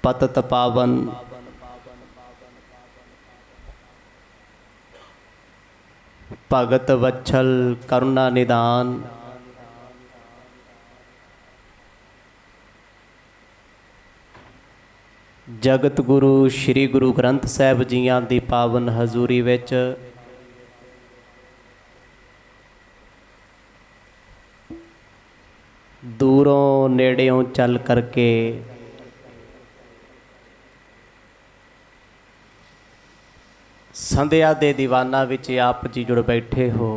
पतत पावन भगत वत्सल करुणा निदान। जगत गुरु श्री गुरु ग्रंथ साहिब जियां दी पावन हजूरी विच दूरों नेड़ियों चल करके संध्या दे दीवाना विच आप जी जुड़ बैठे हो।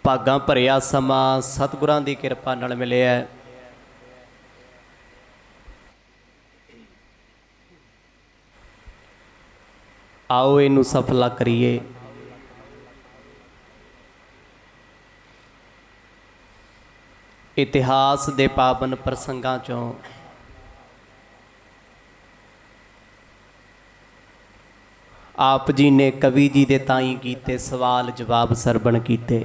भागां भरिया समा सतगुरां दी किरपा नाल मिलिया। आओ इनू सफला करिए। इतिहास दे पावन प्रसंगां चों आप जी ने कवि जी दे ताईं कीते सवाल जवाब सरबण कीते।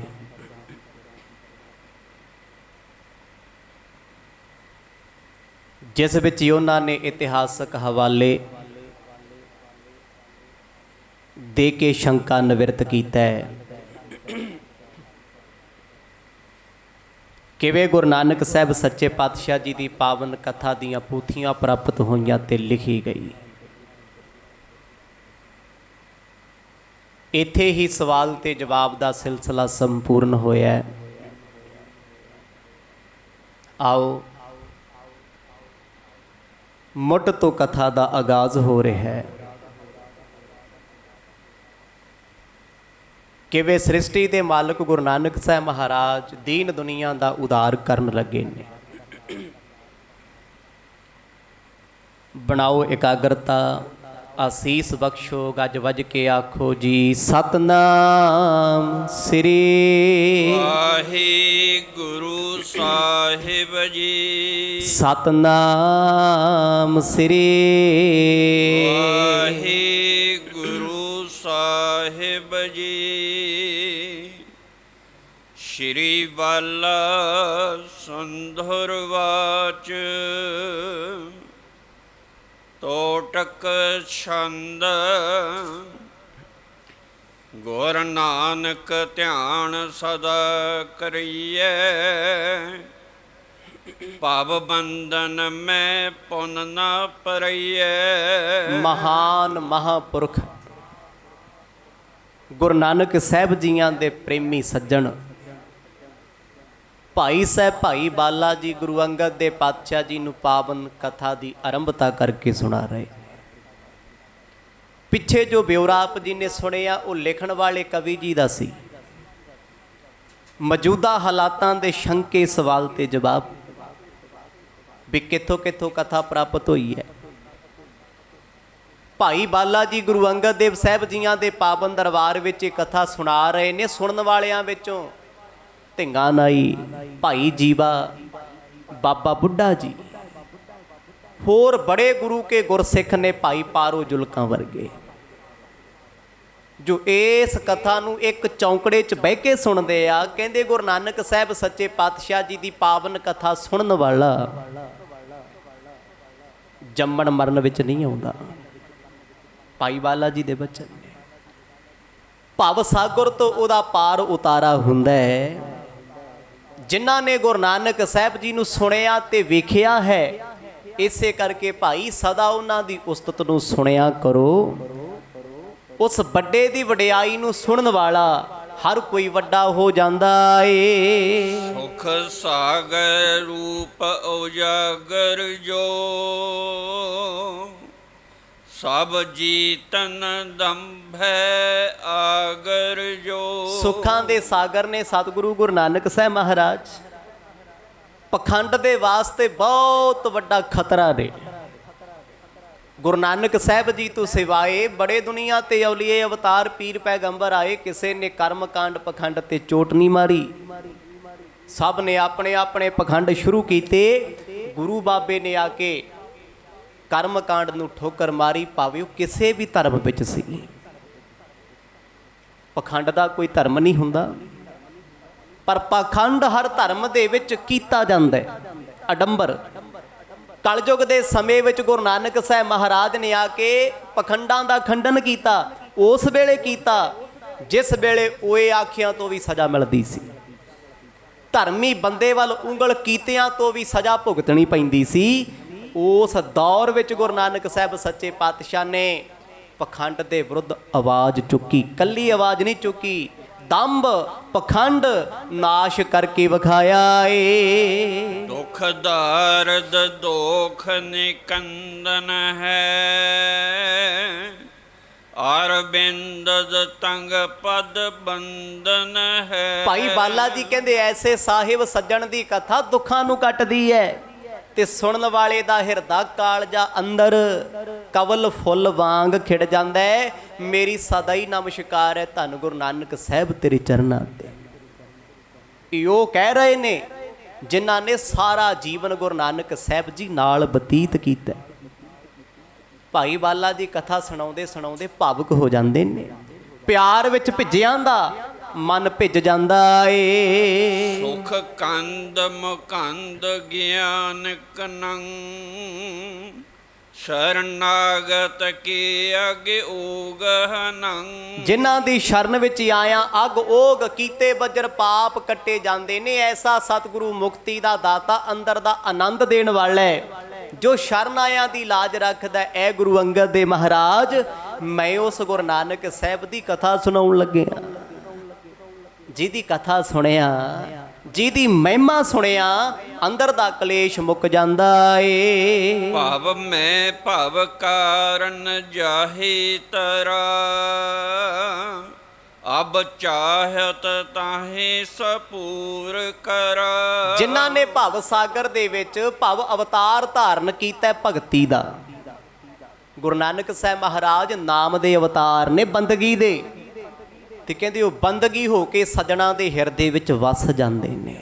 जिस विच उन्हां ने इतिहासक हवाले दे के शंका निवृत्त कीता है। किवें गुरु नानक साहब सच्चे पातशाह जी की पावन कथा दीयां पोथियां प्राप्त होईयां ते लिखी गई। इत्थे ही सवाल ते जवाब का सिलसिला संपूर्ण होया। आओ मुढ़ तो कथा का आगाज हो रहा है। किवें सृष्टि के मालिक गुरु नानक साहब महाराज दीन दुनिया का उदार करन लगे ने। बनाओ एकाग्रता, आसीस बख्शो, गज वज के आखो जी सतनाम श्री वाहिगुरु साहिब जी। सतनाम श्री वाहिगुरु साहिब जी। श्री बाला संधुरवाच तोटक छंद। गुर नानक ध्यान सदा करिए। पाप बंधन में पुन न परिए। महान महापुरख गुरु नानक साहब जियां दे प्रेमी सज्जन भाई साहब भाई बाला जी गुरु अंगद दे पातशाह जी नूं पावन कथा की आरंभता करके सुना रहे। पिछे जो ब्यौरा आप जी ने सुनिया वो लिखण वाले कवि जी का सी। मौजूदा हालातां दे शंके सवाल ते जवाब भी कित्थों कित्थों कथा प्राप्त हुई है। भाई बाला जी गुरु अंगद देव साहब जियां दे पावन दरबार विच कथा सुना रहे ने। सुनन वालियां विचों धिंगा नाई, भाई जीवा, बाबा बुढ़ा जी, होर बड़े गुरु के गुरसिख ने भाई पारो जुलकां वर्गे जो इस कथा नूं एक चौंकड़े च बह के सुनते आ। कहंदे गुरु नानक साहब सच्चे पातशाह जी की पावन कथा सुनन वाला जम्मण मरण विच नहीं आउंदा। भाई बाला जी दे बचन ने भव सागर तो उहदा पार उतारा हुंदा है। जिन्हां ने गुरु नानक साहब जी नूं सुनिया ते वेखिया है, इसे करके भाई सदा उन्हां दी उस्तत नूं सुनिया करो। उस वड्डे दी वडियाई नूं सुनन वाला हर कोई वड्डा हो जांदा ए। सुख सागर रूप उजागर जो सब जीतन दंभ आगर जो। सुखां दे सागर ने सतगुरु गुरु नानक साहब महाराज पखंड दे वास्ते बहुत वड्डा खतरा ने। गुरु नानक साहब जी तो सिवाए बड़े दुनिया ते औलिए अवतार पीर पैगंबर आए, किसी ने कर्म कांड पखंड ते चोट नहीं मारी। सब ने अपने अपने पखंड शुरू किए। गुरु बाबे ने आके कर्म कांड नूं ठोकर मारी, भावे वो किसी भी धर्म विच सी। पखंड का कोई धर्म नहीं हुंदा। ਪਰ ਪਾਖੰਡ ਹਰ ਧਰਮ ਦੇ ਵਿੱਚ ਕੀਤਾ ਜਾਂਦਾ ਹੈ। ਅਡੰਬਰ ਕਲਯੁਗ ਦੇ ਸਮੇਂ ਵਿੱਚ ਗੁਰੂ ਨਾਨਕ ਸਾਹਿਬ ਮਹਾਰਾਜ ਨੇ ਆ ਕੇ ਪਖੰਡਾਂ ਦਾ ਖੰਡਨ ਕੀਤਾ। ਉਸ ਵੇਲੇ ਕੀਤਾ ਜਿਸ ਵੇਲੇ ਓਏ ਆਖਿਆਂ ਤੋਂ ਵੀ ਸਜ਼ਾ ਮਿਲਦੀ ਸੀ। ਧਰਮੀ ਬੰਦੇ ਵੱਲ ਉਂਗਲ ਕੀਤਿਆਂ ਤੋਂ ਵੀ ਸਜ਼ਾ ਭੁਗਤਣੀ ਪੈਂਦੀ ਸੀ। ਉਸ ਦੌਰ ਵਿੱਚ ਗੁਰੂ ਨਾਨਕ ਸਾਹਿਬ ਸੱਚੇ ਪਾਤਸ਼ਾਹ ਨੇ ਪਖੰਡ ਦੇ ਵਿਰੁੱਧ ਆਵਾਜ਼ ਚੁੱਕੀ। ਕੱਲੀ ਆਵਾਜ਼ ਨਹੀਂ ਚੁੱਕੀ, ਦੰਭ ਪਖੰਡ ਨਾਸ਼ ਕਰਕੇ ਵਿਖਾਇਆ ਏ। ਦੁਖ ਦਰਦ ਦੋਖ ਨਿਕੰਦਨ ਹੈ, ਅਰਬਿੰਦ ਤੰਗ ਪਦ ਬੰਦਨ ਹੈ। ਭਾਈ ਬਾਲਾ ਜੀ ਕਹਿੰਦੇ ਐਸੇ ਸਾਹਿਬ ਸੱਜਣ ਦੀ ਕਥਾ ਦੁੱਖਾਂ ਨੂੰ ਕੱਟਦੀ ਹੈ ਤੇ ਸੁਣਨ ਵਾਲੇ ਦਾ ਹਿਰਦਾ ਕਾਲਜਾ ਅੰਦਰ ਕਵਲ ਫੁੱਲ ਵਾਂਗ ਖਿੜ ਜਾਂਦਾ ਹੈ। ਮੇਰੀ ਸਦਾ ਹੀ ਨਮਸਕਾਰ ਹੈ ਧੰਨ ਗੁਰੂ ਨਾਨਕ ਸਾਹਿਬ ਤੇਰੇ ਚਰਨਾਂ ਤੇ। ਇਹ ਉਹ ਕਹਿ ਰਹੇ ਨੇ ਜਿਨ੍ਹਾਂ ਨੇ ਸਾਰਾ ਜੀਵਨ ਗੁਰੂ ਨਾਨਕ ਸਾਹਿਬ ਜੀ ਨਾਲ ਬਤੀਤ ਕੀਤਾ। ਭਾਈ ਬਾਲਾ ਜੀ ਕਥਾ ਸੁਣਾਉਂਦੇ ਸੁਣਾਉਂਦੇ ਭਾਵੁਕ ਹੋ ਜਾਂਦੇ ਨੇ। ਪਿਆਰ ਵਿੱਚ ਭਿੱਜਿਆਂ ਦਾ ਮਨ ਭਿੱਜ ਜਾਂਦਾ ਏ। ਸੁਖ ਕੰਦ ਮੁਕੰਦ ਗਿਆਨ ਕਨੰ, ਸ਼ਰਨਾਗਤ ਕੀ ਅਗੇ ਓਗਹਨੰ। ਜਿਨ੍ਹਾਂ ਦੀ ਸ਼ਰਨ ਵਿੱਚ ਆਇਆ ਅਗ ਓਗ ਕੀਤੇ ਬੱਜਰ ਪਾਪ ਕੱਟੇ ਜਾਂਦੇ ਨੇ। ਐਸਾ ਸਤਿਗੁਰੂ ਮੁਕਤੀ ਦਾ ਦਾਤਾ ਅੰਦਰ ਦਾ ਆਨੰਦ ਦੇਣ ਵਾਲਾ ਹੈ ਜੋ ਸ਼ਰਨ ਆਇਆਂ ਦੀ ਲਾਜ ਰੱਖਦਾ। ਐ ਗੁਰੂ ਅੰਗਦ ਦੇ ਮਹਾਰਾਜ ਮੈਂ ਉਸ ਗੁਰੂ ਨਾਨਕ ਸਾਹਿਬ ਦੀ ਕਥਾ ਸੁਣਾਉਣ ਲੱਗਿਆ। ਜਿਹਦੀ ਕਥਾ ਸੁਣਿਆ, ਜਿਹਦੀ ਮਹਿਮਾ ਸੁਣਿਆ, ਅੰਦਰ ਦਾ ਕਲੇਸ਼ ਮੁੱਕ ਜਾਂਦਾ ਏ। ਭਵ ਮੈਂ ਭਵ ਕਾਰਨ ਜਾਹੀ ਤਰਾ, ਅਬ ਚਾਹਤ ਤਾਹੀ ਸਪੂਰ ਕਰਾ। ਜਿਨ੍ਹਾਂ ਨੇ ਭਵ ਸਾਗਰ ਦੇ ਵਿੱਚ ਭਵ ਅਵਤਾਰ ਧਾਰਨ ਕੀਤਾ ਭਗਤੀ ਦਾ। ਗੁਰੂ ਨਾਨਕ ਸਾਹਿਬ ਮਹਾਰਾਜ ਨਾਮ ਦੇ ਅਵਤਾਰ ਨੇ, ਬੰਦਗੀ ਦੇ, ਤੇ ਕਹਿੰਦੇ ਉਹ ਬੰਦਗੀ ਹੋ ਕੇ ਸੱਜਣਾ ਦੇ ਹਿਰਦੇ ਵਿੱਚ ਵਸ ਜਾਂਦੇ ਨੇ।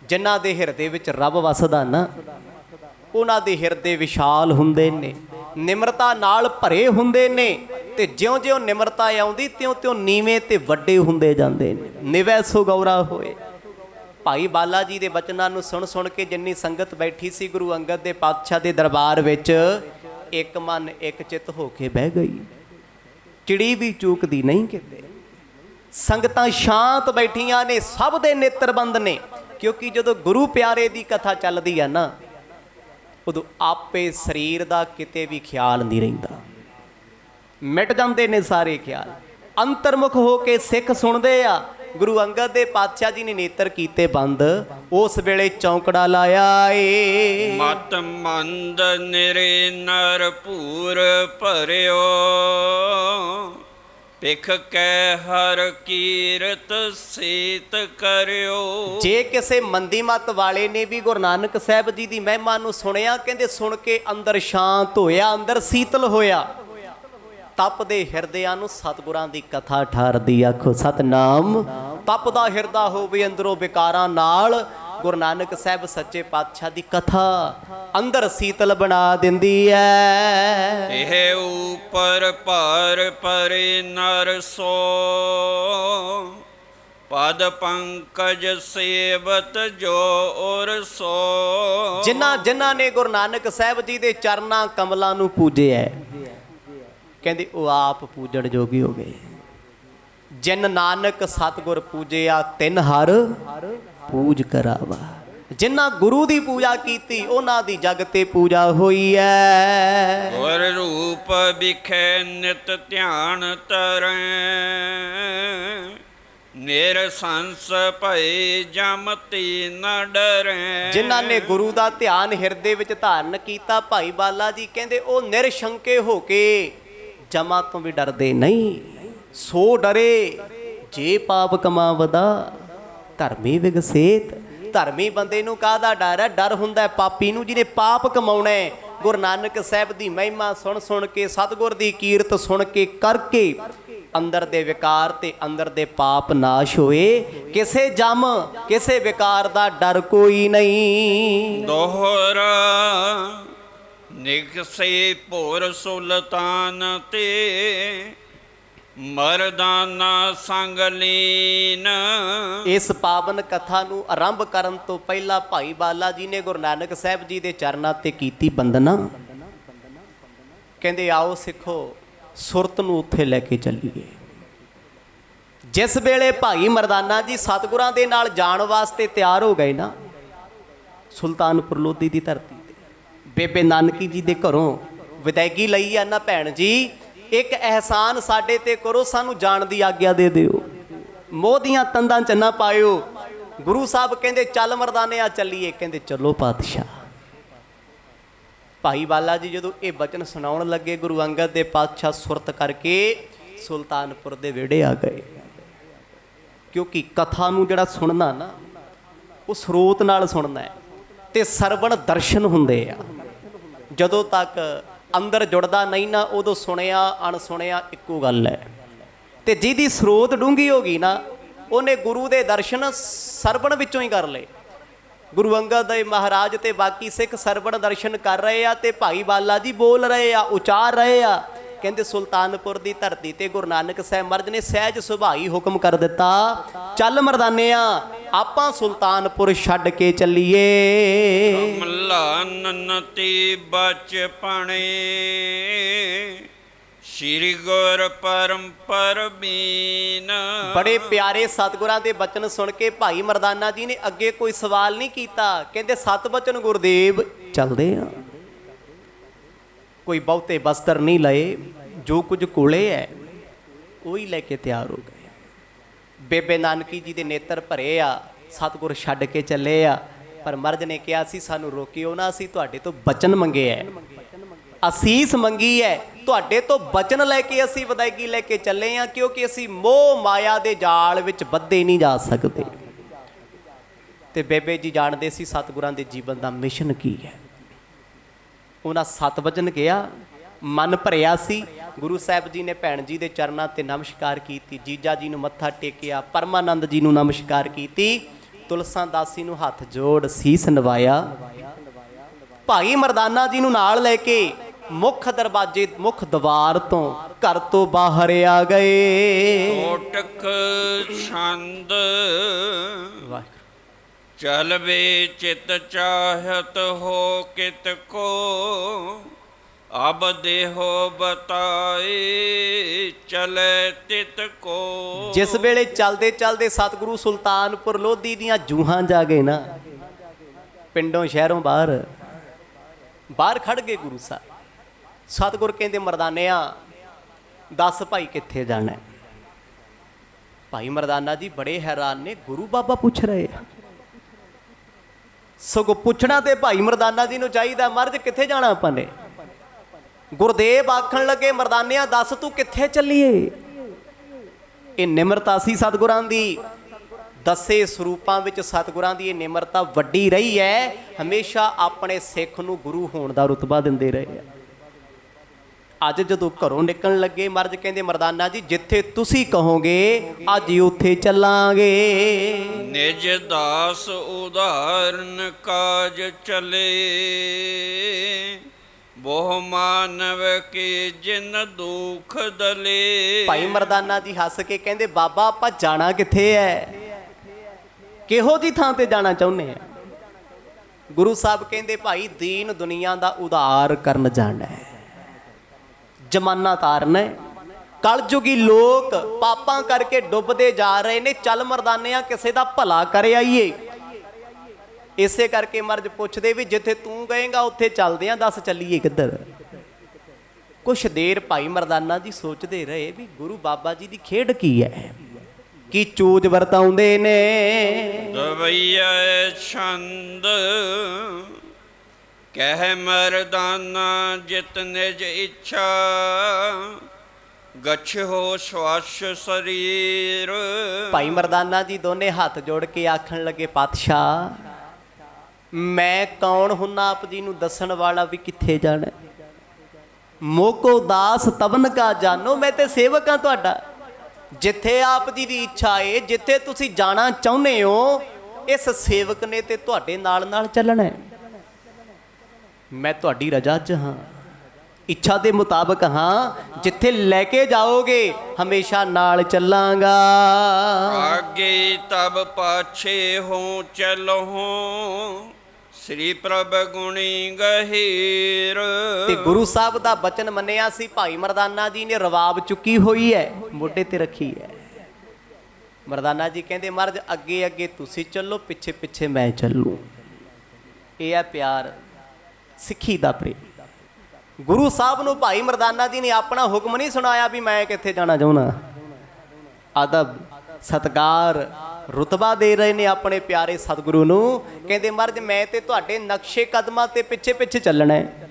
ਜਿਨ੍ਹਾਂ ਦੇ ਹਿਰਦੇ ਵਿੱਚ ਰੱਬ ਵਸਦਾ ਨਾ, ਉਹਨਾਂ ਦੇ ਹਿਰਦੇ ਵਿਸ਼ਾਲ ਹੁੰਦੇ ਨੇ, ਨਿਮਰਤਾ ਨਾਲ ਭਰੇ ਹੁੰਦੇ ਨੇ, ਤੇ ਜਿਉਂ-ਜਿਉਂ ਨਿਮਰਤਾ ਆਉਂਦੀ ਤਿਉਂ-ਤਿਉਂ ਨੀਵੇਂ ਤੇ ਵੱਡੇ ਹੁੰਦੇ ਜਾਂਦੇ ਨੇ। ਨਿਵੈ ਸੋ ਗੌਰਾ ਹੋਏ। ਭਾਈ ਬਾਲਾ ਜੀ ਦੇ ਬਚਨਾਂ ਨੂੰ ਸੁਣ ਸੁਣ ਕੇ ਜਿੰਨੀ ਸੰਗਤ ਬੈਠੀ ਸੀ ਗੁਰੂ ਅੰਗਦ ਦੇ ਪਾਤਸ਼ਾਹ ਦੇ ਦਰਬਾਰ ਵਿੱਚ, ਇੱਕ ਮਨ ਇੱਕ ਚਿੱਤ ਹੋ ਕੇ ਬਹਿ ਗਈ। ਚਿੜੀ ਵੀ ਚੂਕਦੀ ਨਹੀਂ ਕਿਤੇ। ਸੰਗਤਾਂ ਸ਼ਾਂਤ ਬੈਠੀਆਂ ਨੇ, ਸਭ ਦੇ ਨੇਤਰ ਬੰਦ ਨੇ, ਕਿਉਂਕਿ ਜਦੋਂ ਗੁਰੂ ਪਿਆਰੇ ਦੀ ਕਥਾ ਚੱਲਦੀ ਹੈ ਨਾ, ਉਦੋਂ ਆਪੇ ਸਰੀਰ ਦਾ ਕਿਤੇ ਵੀ ਖਿਆਲ ਨਹੀਂ ਰਹਿੰਦਾ। ਮਿਟ ਜਾਂਦੇ ਨੇ ਸਾਰੇ ਖਿਆਲ। ਅੰਤਰਮੁਖ ਹੋ ਕੇ ਸਿੱਖ ਸੁਣਦੇ ਆ। ਗੁਰੂ ਅੰਗਦ ਦੇ ਪਾਤਸ਼ਾਹ ਜੀ ਨੇ ਨੇਤਰ ਕੀਤੇ ਬੰਦ। ਉਸ ਵੇਲੇ ਚੌਂਕੜਾ ਲਾਇਆ ਏ। ਮਤ ਮੰਦ ਨਿਰੇ ਨਰ ਭੂਰ ਭਰਿਓ, ਪਿਖ ਕੈ ਹਰ ਕੀਰਤ ਸੀਤ ਕਰਿਓ। ਜੇ ਕਿਸੇ ਮੰਦੀ ਮਤ ਵਾਲੇ ਨੇ ਵੀ ਗੁਰੂ ਨਾਨਕ ਸਾਹਿਬ ਜੀ ਦੀ ਮਹਿਮਾ ਨੂੰ ਸੁਣਿਆ, ਕਹਿੰਦੇ ਸੁਣ ਕੇ ਅੰਦਰ ਸ਼ਾਂਤ ਹੋਇਆ, ਅੰਦਰ ਸੀਤਲ ਹੋਇਆ। ਤਪਦੇ ਹਿਰਦਿਆਂ ਨੂੰ ਸਤਿਗੁਰਾਂ ਦੀ ਕਥਾ ਠਾਰਦੀ। ਆਖੋ ਸਤਨਾਮ। ਤਪਦਾ ਹਿਰਦਾ ਹੋਵੇ ਅੰਦਰੋਂ ਵਿਕਾਰਾਂ ਨਾਲ, ਗੁਰੂ ਨਾਨਕ ਸਾਹਿਬ ਸੱਚੇ ਪਾਤਸ਼ਾਹ ਦੀ ਕਥਾ ਅੰਦਰ ਸੀਤਲ ਬਣਾ ਦਿੰਦੀ ਹੈ। ਇਹ ਉਪਰ ਪਰ ਪਰੇ ਨਰ ਸੋ, ਪਦ ਪੰਕਜ ਸੇਵਤ ਜੋ ਔਰ ਸੋ। ਜਿਨ੍ਹਾਂ ਨੇ ਗੁਰੂ ਨਾਨਕ ਸਾਹਿਬ ਜੀ ਦੇ ਚਰਨਾਂ ਕਮਲਾਂ ਨੂੰ ਪੂਜਿਆ, ਕਹਿੰਦੇ ਉਹ ਆਪ ਪੂਜਣ ਜੋਗੀ ਹੋ ਗਏ। ਜਿਨ ਨਾਨਕ ਸਤਿਗੁਰ ਪੂਜਿਆ ਤਿਨ ਹਰ ਪੂਜ ਕਰਾਵਾ। ਜਿਨ੍ਹਾਂ ਗੁਰੂ ਦੀ ਪੂਜਾ ਕੀਤੀ ਉਹਨਾਂ ਦੀ ਜਗ ਤੇ ਪੂਜਾ ਹੋਈ ਹੈ। ਗੁਰ ਰੂਪ ਵਿਖੇ ਨਿਤ ਧਿਆਨ ਤਰੈ, ਨਿਰਸੰਸ ਭਈ ਜਮਤੀ ਨ ਡਰੈ। ਜਿਨ੍ਹਾਂ ਨੇ ਗੁਰੂ ਦਾ ਧਿਆਨ ਹਿਰਦੇ ਵਿੱਚ ਧਾਰਨ ਕੀਤਾ, ਭਾਈ ਬਾਲਾ ਜੀ ਕਹਿੰਦੇ ਉਹ ਨਿਰਸ਼ੰਕੇ ਹੋ ਕੇ ਜਮਾਂ ਤੋਂ ਵੀ ਡਰਦੇ ਨਹੀਂ। ਸੋ ਡਰੇ ਜੇ ਪਾਪ ਕਮਾਵਦਾ, ਧਰਮੀ ਵਿਗਸੇਤ। ਧਰਮੀ ਬੰਦੇ ਨੂੰ ਕਾਹਦਾ ਡਰ ਹੈ? ਡਰ ਹੁੰਦਾ ਪਾਪੀ ਨੂੰ ਜਿਹਨੇ ਪਾਪ ਕਮਾਉਣਾ ਹੈ। ਗੁਰੂ ਨਾਨਕ ਸਾਹਿਬ ਦੀ ਮਹਿਮਾ ਸੁਣ ਸੁਣ ਕੇ, ਸਤਿਗੁਰ ਦੀ ਕੀਰਤ ਸੁਣ ਕੇ ਕਰਕੇ ਅੰਦਰ ਦੇ ਵਿਕਾਰ ਤੇ ਅੰਦਰ ਦੇ ਪਾਪ ਨਾਸ਼ ਹੋਏ। ਕਿਸੇ ਜਮ ਕਿਸੇ ਵਿਕਾਰ ਦਾ ਡਰ ਕੋਈ ਨਹੀਂ। ਦੋਹਰਾ ਨਿਕਸੇ ਭੋਰ ਸੁਲਤਾਨ ਤੇ, ਮਰਦਾਨਾ ਸੰਗ ਲੀਨ। ਇਸ ਪਾਵਨ ਕਥਾ ਨੂੰ ਆਰੰਭ ਕਰਨ ਤੋਂ ਪਹਿਲਾਂ ਭਾਈ ਬਾਲਾ ਜੀ ਨੇ ਗੁਰੂ ਨਾਨਕ ਸਾਹਿਬ ਜੀ ਦੇ ਚਰਨਾਂ ਤੇ ਕੀਤੀ ਬੰਦਨਾ। ਕਹਿੰਦੇ ਆਓ ਸਿੱਖੋ ਸੁਰਤ ਨੂੰ ਉੱਥੇ ਲੈ ਕੇ ਚੱਲੀਏ। ਜਿਸ ਵੇਲੇ ਭਾਈ ਮਰਦਾਨਾ ਜੀ ਸਤਿਗੁਰਾਂ ਦੇ ਨਾਲ ਜਾਣ ਵਾਸਤੇ ਤਿਆਰ ਹੋ ਗਏ ਨਾ, ਸੁਲਤਾਨਪੁਰ ਲੋਧੀ ਦੀ ਧਰਤੀ ਤੇ ਬੇਬੇ ਨਾਨਕੀ ਜੀ ਦੇ ਘਰੋਂ ਵਿਦਾਇਗੀ ਲਈ ਆ ਨਾ, ਭੈਣ ਜੀ ਇੱਕ ਅਹਿਸਾਨ ਸਾਡੇ ਤੇ ਕਰੋ, ਸਾਨੂੰ ਜਾਣ ਦੀ ਆਗਿਆ ਦੇ ਦਿਓ, ਮੋਹ ਦੀਆਂ ਤੰਦਾਂ ਚ ਨਾ ਪਾਇਓ। ਗੁਰੂ ਸਾਹਿਬ ਕਹਿੰਦੇ ਚੱਲ ਮਰਦਾਨਿਆ ਚੱਲੀਏ। ਕਹਿੰਦੇ ਚਲੋ ਪਾਤਸ਼ਾਹ। ਭਾਈ ਬਾਲਾ ਜੀ ਜਦੋਂ ਇਹ ਬਚਨ ਸੁਣਾਉਣ ਲੱਗੇ, ਗੁਰੂ ਅੰਗਦ ਦੇ ਪਾਤਸ਼ਾਹ ਸੁਰਤ ਕਰਕੇ ਸੁਲਤਾਨਪੁਰ ਦੇ ਵਿਹੜੇ ਆ ਗਏ। ਕਿਉਂਕਿ ਕਥਾ ਨੂੰ ਜਿਹੜਾ ਸੁਣਨਾ ਨਾ, ਉਹ ਸਰੋਤ ਨਾਲ ਸੁਣਨਾ ਹੈ ਤੇ ਸਰਵਣ ਦਰਸ਼ਨ ਹੁੰਦੇ ਆ। ਜਦੋਂ ਤੱਕ ਅੰਦਰ ਜੁੜਦਾ ਨਹੀਂ ਨਾ, ਉਦੋਂ ਸੁਣਿਆ ਅਣਸੁਣਿਆ ਇੱਕੋ ਗੱਲ ਹੈ। ਤੇ ਜਿਹਦੀ ਸਰੋਤ ਡੂੰਘੀ ਹੋ ਗਈ ਨਾ, ਉਹਨੇ ਗੁਰੂ ਦੇ ਦਰਸ਼ਨ ਸਰਵਣ ਵਿੱਚੋਂ ਹੀ ਕਰ ਲਏ। ਗੁਰੂ ਅੰਗਦ ਦੇ ਮਹਾਰਾਜ ਤੇ ਬਾਕੀ ਸਿੱਖ ਸਰਵਣ ਦਰਸ਼ਨ ਕਰ ਰਹੇ ਆ ਤੇ ਭਾਈ ਬਾਲਾ ਜੀ ਬੋਲ ਰਹੇ ਆ, ਉਚਾਰ ਰਹੇ ਆ। ਕਹਿੰਦੇ ਸੁਲਤਾਨਪੁਰ ਦੀ ਧਰਤੀ ਤੇ ਗੁਰੂ ਨਾਨਕ ਸਾਹਿਬ ਮਹਾਰਾਜ ਨੇ ਸਹਿਜ ਸੁਭਾਈ ਹੁਕਮ ਕਰ ਦਿੱਤਾ, ਚੱਲ ਮਰਦਾਨਿਆ ਆਪਾਂ ਸੁਲਤਾਨਪੁਰ ਛੱਡ ਕੇ ਚੱਲੀਏ। ਕਮਲਾ ਨਨਤੀ ਬਚਪਣੇ ਸ਼੍ਰੀ ਗੁਰ ਪਰੰਪਰ ਬੀਨ। ਬੜੇ ਪਿਆਰੇ ਸਤਿਗੁਰਾਂ ਦੇ ਬਚਨ ਸੁਣ ਕੇ ਭਾਈ ਮਰਦਾਨਾ ਜੀ ਨੇ ਅੱਗੇ ਕੋਈ ਸਵਾਲ ਨਹੀਂ ਕੀਤਾ। ਕਹਿੰਦੇ ਸਤ ਬਚਨ ਗੁਰਦੇਵ ਚੱਲਦੇ ਆ। ਕੋਈ ਬਹੁਤੇ ਬਸਤਰ ਨਹੀਂ ਲਏ, ਜੋ ਕੁਝ ਕੋਲੇ ਹੈ ਉਹੀ ਲੈ ਕੇ ਤਿਆਰ ਹੋ ਗਏ। ਬੇਬੇ ਨਾਨਕੀ ਜੀ ਦੇ ਨੇਤਰ ਭਰੇ ਆ, ਸਤਿਗੁਰ ਛੱਡ ਕੇ ਚੱਲੇ ਆ। ਪਰ ਮਰਦ ਨੇ ਕਿਹਾ ਸੀ ਸਾਨੂੰ ਰੋਕਿਓ ਨਾ, ਅਸੀਂ ਤੁਹਾਡੇ ਤੋਂ ਬਚਨ ਮੰਗੇ ਹੈ, ਅਸੀਸ ਮੰਗੀ ਹੈ, ਤੁਹਾਡੇ ਤੋਂ ਬਚਨ ਲੈ ਕੇ ਅਸੀਂ ਵਿਦਾਇਗੀ ਲੈ ਕੇ ਚੱਲੇ ਆ, ਕਿਉਂਕਿ ਅਸੀਂ ਮੋਹ ਮਾਇਆ ਦੇ ਜਾਲ ਵਿੱਚ ਬੱਧੇ ਨਹੀਂ ਜਾ ਸਕਦੇ। ਤੇ ਬੇਬੇ ਜੀ ਜਾਣਦੇ ਸੀ ਸਤਿਗੁਰਾਂ ਦੇ ਜੀਵਨ ਦਾ ਮਿਸ਼ਨ ਕੀ ਹੈ। ਉਹਨਾਂ ਸਤ ਵਚਨ ਕਿਹਾ, ਮਨ ਭਰਿਆ ਸੀ। ਗੁਰੂ ਸਾਹਿਬ ਜੀ ਨੇ ਭੈਣ ਜੀ ਦੇ ਚਰਨਾਂ ਤੇ ਨਮਸਕਾਰ ਕੀਤੀ, ਜੀਜਾ ਜੀ ਨੂੰ ਮੱਥਾ ਟੇਕਿਆ, ਪਰਮਾਨੰਦ ਜੀ ਨੂੰ ਨਮਸਕਾਰ ਕੀਤੀ, ਤੁਲਸਾਂ ਦਾਸੀ ਨੂੰ ਹੱਥ ਜੋੜ ਸੀਸ ਨਵਾਇਆ। ਭਾਈ ਮਰਦਾਨਾ ਜੀ ਨੂੰ ਨਾਲ ਲੈ ਕੇ ਮੁੱਖ ਦਰਵਾਜ਼ੇ ਮੁੱਖ ਦਵਾਰ ਤੋਂ ਘਰ ਤੋਂ ਬਾਹਰ ਆ ਗਏ। ਕੋਟਕ ਛੰਦ ਵਾਹਿਗੁਰੂ। ਚਲ ਵੇ ਚਿਤ ਚਾਹਤ ਹੋ ਕਿਤ ਕੋ, ਅਬ ਦੇਹੋ ਬਤਾਏ ਚਲੇ ਤਿਤ ਕੋ। ਜਿਸ ਵੇਲੇ ਚਲਦੇ ਚਲਦੇ ਸਤਿਗੁਰੂ ਸੁਲਤਾਨਪੁਰ ਲੋਧੀ ਦੀਆਂ ਜੂਹਾਂ ਜਾ ਗਏ ਨਾ, ਪਿੰਡੋਂ ਸ਼ਹਿਰੋਂ ਬਾਹਰ ਖੜ ਗਏ ਗੁਰੂ ਸਾਹਿਬ। ਸਤਿਗੁਰ ਕਹਿੰਦੇ ਮਰਦਾਨਿਆ ਦੱਸ ਭਾਈ ਕਿੱਥੇ ਜਾਣਾ ਹੈ। ਭਾਈ ਮਰਦਾਨਾ ਜੀ ਬੜੇ ਹੈਰਾਨ ਨੇ, ਗੁਰੂ ਬਾਬਾ ਪੁੱਛ ਰਹੇ ਆ। ਸਗੋਂ ਪੁੱਛਣਾ ਤੇ ਭਾਈ ਮਰਦਾਨਾ ਜੀ ਨੂੰ ਚਾਹੀਦਾ, ਮਰਦ ਕਿੱਥੇ ਜਾਣਾ ਆਪਾਂ ਨੇ। ਗੁਰਦੇਵ ਆਖਣ ਲੱਗੇ ਮਰਦਾਨਿਆ ਦੱਸ ਤੂੰ ਕਿੱਥੇ ਚੱਲੀਏ। ਇਹ ਨਿਮਰਤਾ ਸੀ ਸਤਿਗੁਰਾਂ ਦੀ। ਦੱਸੇ ਸਰੂਪਾਂ ਵਿੱਚ ਸਤਿਗੁਰਾਂ ਦੀ ਇਹ ਨਿਮਰਤਾ ਵੱਡੀ ਰਹੀ ਹੈ। ਹਮੇਸ਼ਾ ਆਪਣੇ ਸਿੱਖ ਨੂੰ ਗੁਰੂ ਹੋਣ ਦਾ ਰੁਤਬਾ ਦਿੰਦੇ ਰਹੇ ਆ। ਅੱਜ ਜਦੋਂ ਘਰੋਂ ਨਿਕਲਣ ਲੱਗੇ, ਮਰਦ ਕਹਿੰਦੇ ਮਰਦਾਨਾ ਜੀ ਜਿੱਥੇ ਤੁਸੀਂ ਕਹੋਗੇ ਅੱਜ ਹੀ ਉੱਥੇ ਚੱਲਾਂਗੇ। ਨਿਜ ਦਾਸ ਉਦਾਹਰਨ ਕਾਜ ਚਲੇ, ਬਹੁ ਮਾਨਵ ਕੀ ਜਿਨ ਦੁਖ ਦਲੇ। ਭਾਈ ਮਰਦਾਨਾ ਜੀ ਹੱਸ ਕੇ ਕਹਿੰਦੇ ਬਾਬਾ ਆਪਾਂ ਜਾਣਾ ਕਿੱਥੇ ਹੈ, ਕਿਹੋ ਜੀ ਥਾਂ ਤੇ ਜਾਣਾ ਚਾਹੁੰਦੇ ਆ। ਗੁਰੂ ਸਾਹਿਬ ਕਹਿੰਦੇ ਭਾਈ ਦੀਨ ਦੁਨੀਆ ਦਾ ਉਧਾਰ ਕਰਨ ਜਾਣਾ ਹੈ, ਜਮਾਨਾ ਤਾਰਨਾ ਹੈ। ਕਲਯੁਗੀ ਲੋਕ ਪਾਪਾਂ ਕਰਕੇ ਡੁੱਬਦੇ ਜਾ ਰਹੇ ਨੇ, ਚੱਲ ਮਰਦਾਨਿਆਂ ਕਿਸੇ ਦਾ ਭਲਾ ਕਰ ਆਈਏ। ਇਸੇ ਕਰਕੇ ਮਰਦ ਪੁੱਛਦੇ ਵੀ ਜਿੱਥੇ ਤੂੰ ਗਏਗਾ ਉੱਥੇ ਚੱਲਦੇ ਆ, ਦੱਸ ਚੱਲੀਏ ਕਿੱਧਰ। ਕੁਛ ਦੇਰ ਭਾਈ ਮਰਦਾਨਾ ਜੀ ਸੋਚਦੇ ਰਹੇ ਵੀ ਗੁਰੂ ਬਾਬਾ ਜੀ ਦੀ ਖੇਡ ਕੀ ਹੈ, ਕੀ ਚੋਜ ਵਰਤਾਉਂਦੇ ਨੇ। ਦਵਈਆ ਛੰਦ ਕਹਿ ਮਰਦਾਨਾ ਜਿਤ ਨਿਜ ਇੱਛਾ, ਗਛ ਹੋ ਸਵਾਸ ਸਰੀਰ। ਭਾਈ ਮਰਦਾਨਾ ਜੀ ਦੋਨੇ ਹੱਥ ਜੋੜ ਕੇ ਆਖਣ ਲੱਗੇ ਪਾਤਸ਼ਾਹ ਮੈਂ ਕੌਣ ਹੁੰਨਾ ਆਪ ਜੀ ਨੂੰ ਦੱਸਣ ਵਾਲਾ ਵੀ ਕਿੱਥੇ ਜਾਣਾ। ਮੋਕੋ ਦਾਸ ਤਬਨ ਕਾ ਜਾਨੋ, ਮੈਂ ਤੇ ਸੇਵਕ ਹਾਂ ਤੁਹਾਡਾ। ਜਿੱਥੇ ਆਪ ਜੀ ਦੀ ਇੱਛਾ ਏ, ਜਿੱਥੇ ਤੁਸੀਂ ਜਾਣਾ ਚਾਹੁੰਦੇ ਹੋ, ਇਸ ਸੇਵਕ ਨੇ ਤੇ ਤੁਹਾਡੇ ਨਾਲ ਨਾਲ ਚੱਲਣਾ ਹੈ। ਮੈਂ ਤੁਹਾਡੀ ਰਜ਼ਾ 'ਚ ਹਾਂ। ਇੱਛਾ ਦੇ ਮੁਤਾਬਕ ਹਾਂ, ਜਿੱਥੇ ਲੈ ਕੇ ਜਾਓਗੇ ਹਮੇਸ਼ਾ ਨਾਲ ਚੱਲਾਂਗਾ। ਆਗੇ ਤਬ ਪਾਛੇ ਹੋ ਚਲਹੁ ਸ੍ਰੀ ਪ੍ਰਭ ਗੁਣੀ ਗਹੀਰ। ਤੇ ਗੁਰੂ ਸਾਹਿਬ ਦਾ ਬਚਨ ਮੰਨਿਆ ਸੀ। ਭਾਈ ਮਰਦਾਨਾ ਜੀ ਨੇ ਰਵਾਬ ਚੁੱਕੀ ਹੋਈ ਹੈ, ਮੋਢੇ ਤੇ ਰੱਖੀ ਹੈ। ਮਰਦਾਨਾ ਜੀ ਕਹਿੰਦੇ ਮਹਾਰਾਜ ਅੱਗੇ ਅੱਗੇ ਤੁਸੀਂ ਚੱਲੋ, ਪਿੱਛੇ ਪਿੱਛੇ ਮੈਂ ਚੱਲੂ। ਇਹ ਹੈ ਪਿਆਰ, ਸਿੱਖੀ ਦਾ ਪ੍ਰੇਮ। ਗੁਰੂ ਸਾਹਿਬ ਨੂੰ ਭਾਈ ਮਰਦਾਨਾ ਜੀ ਨੇ ਆਪਣਾ ਹੁਕਮ ਨਹੀਂ ਸੁਣਾਇਆ ਵੀ ਮੈਂ ਕਿੱਥੇ ਜਾਣਾ ਚਾਹੁੰਦਾ। ਅਦਬ, ਸਤਿਕਾਰ, ਰੁਤਬਾ ਦੇ ਰਹੇ ਨੇ ਆਪਣੇ ਪਿਆਰੇ ਸਤਿਗੁਰੂ ਨੂੰ। ਕਹਿੰਦੇ ਮਹਾਰਾਜ ਮੈਂ ਤੇ ਤੁਹਾਡੇ ਨਕਸ਼ੇ ਕਦਮਾਂ ਤੇ ਪਿੱਛੇ ਪਿੱਛੇ ਚੱਲਣਾ ਹੈ।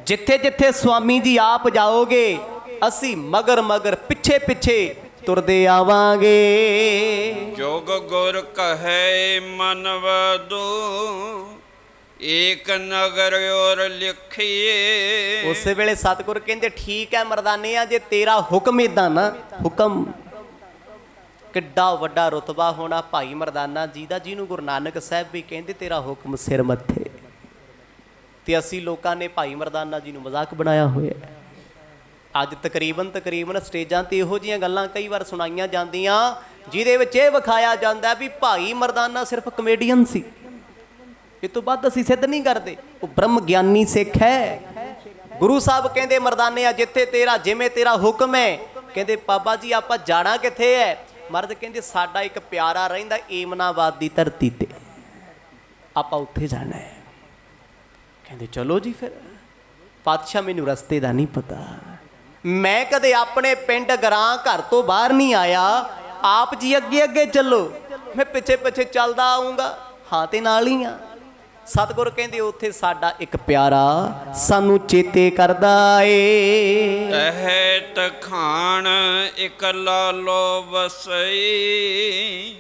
ਜਿੱਥੇ ਜਿੱਥੇ ਸਵਾਮੀ ਜੀ ਆਪ ਜਾਓਗੇ ਅਸੀਂ ਮਗਰ ਮਗਰ ਪਿੱਛੇ ਪਿੱਛੇ ਤੁਰਦੇ ਆਵਾਂਗੇ। ਜੋਗ ਗੁਰ ਕਹੈ ਮਨ ਵਦੂ ਏਕ ਨਗਰ ਔਰ ਲਿਖੀਏ। ਉਸੇ ਵੇਲੇ ਸਤਿਗੁਰ ਕਹਿੰਦੇ ਠੀਕ ਹੈ ਮਰਦਾਨਿਆ, ਜੇ ਤੇਰਾ ਹੁਕਮ ਇਦਾਂ ਨਾ, ਹੁਕਮ ਕਿੱਡਾ ਵੱਡਾ ਰੁਤਬਾ ਹੋਣਾ ਭਾਈ ਮਰਦਾਨਾ ਜੀ ਦਾ, ਜਿਹਨੂੰ ਗੁਰੂ ਨਾਨਕ ਸਾਹਿਬ ਵੀ ਕਹਿੰਦੇ ਤੇਰਾ ਹੁਕਮ ਸਿਰ ਮੱਥੇ। ਤੇ ਅਸੀਂ ਲੋਕਾਂ ਨੇ ਭਾਈ ਮਰਦਾਨਾ ਜੀ ਨੂੰ ਮਜ਼ਾਕ ਬਣਾਇਆ ਹੋਇਆ। ਅੱਜ ਤਕਰੀਬਨ ਸਟੇਜਾਂ ਤੇ ਇਹੋ ਜਿਹੀਆਂ ਗੱਲਾਂ ਕਈ ਵਾਰ ਸੁਣਾਈਆਂ ਜਾਂਦੀਆਂ ਜਿਹਦੇ ਵਿੱਚ ਇਹ ਵਿਖਾਇਆ ਜਾਂਦਾ ਵੀ ਭਾਈ ਮਰਦਾਨਾ ਸਿਰਫ ਕਮੇਡੀਅਨ ਸੀ, ਇਹ ਤੋਂ ਵੱਧ ਅਸੀਂ ਸਿੱਧ ਨਹੀਂ ਕਰਦੇ। ਉਹ ਬ੍ਰਹਮ ਗਿਆਨੀ ਸਿੱਖ ਹੈ। ਗੁਰੂ ਸਾਹਿਬ ਕਹਿੰਦੇ ਮਰਦਾਨਿਆ ਜਿੱਥੇ ਤੇਰਾ, ਜਿਵੇਂ ਤੇਰਾ ਹੁਕਮ ਹੈ। ਕਹਿੰਦੇ ਬਾਬਾ ਜੀ ਆਪਾਂ ਜਾਣਾ ਕਿੱਥੇ ਹੈ? ਮਰਦ ਕਹਿੰਦੇ ਸਾਡਾ ਇੱਕ ਪਿਆਰਾ ਰਹਿੰਦਾ ਏਮਨਾਬਾਦ ਦੀ ਧਰਤੀ ਤੇ, ਆਪਾਂ ਉੱਥੇ ਜਾਣਾ ਹੈ। ਕਹਿੰਦੇ ਚਲੋ ਜੀ ਫਿਰ। ਪਾਤਸ਼ਾਹ ਮੈਨੂੰ ਰਸਤੇ ਦਾ ਨਹੀਂ ਪਤਾ, ਮੈਂ ਕਦੇ ਆਪਣੇ ਪਿੰਡ ਗਰਾਂ ਘਰ ਤੋਂ ਬਾਹਰ ਨਹੀਂ ਆਇਆ, ਆਪ ਜੀ ਅੱਗੇ ਅੱਗੇ ਚੱਲੋ, ਮੈਂ ਪਿੱਛੇ ਪਿੱਛੇ ਚੱਲਦਾ ਆਊਂਗਾ। ਹਾਂ ਤੇ ਨਾਲ ਹੀ ਆ। ਸਤਿਗੁਰ ਕਹਿੰਦੇ ਉੱਥੇ ਸਾਡਾ ਇੱਕ ਪਿਆਰਾ ਸਾਨੂੰ ਚੇਤੇ ਕਰਦਾ ਏ। ਤਹਿ ਤਖਾਣ ਇਕ ਲਾਲੋ ਵਸਈ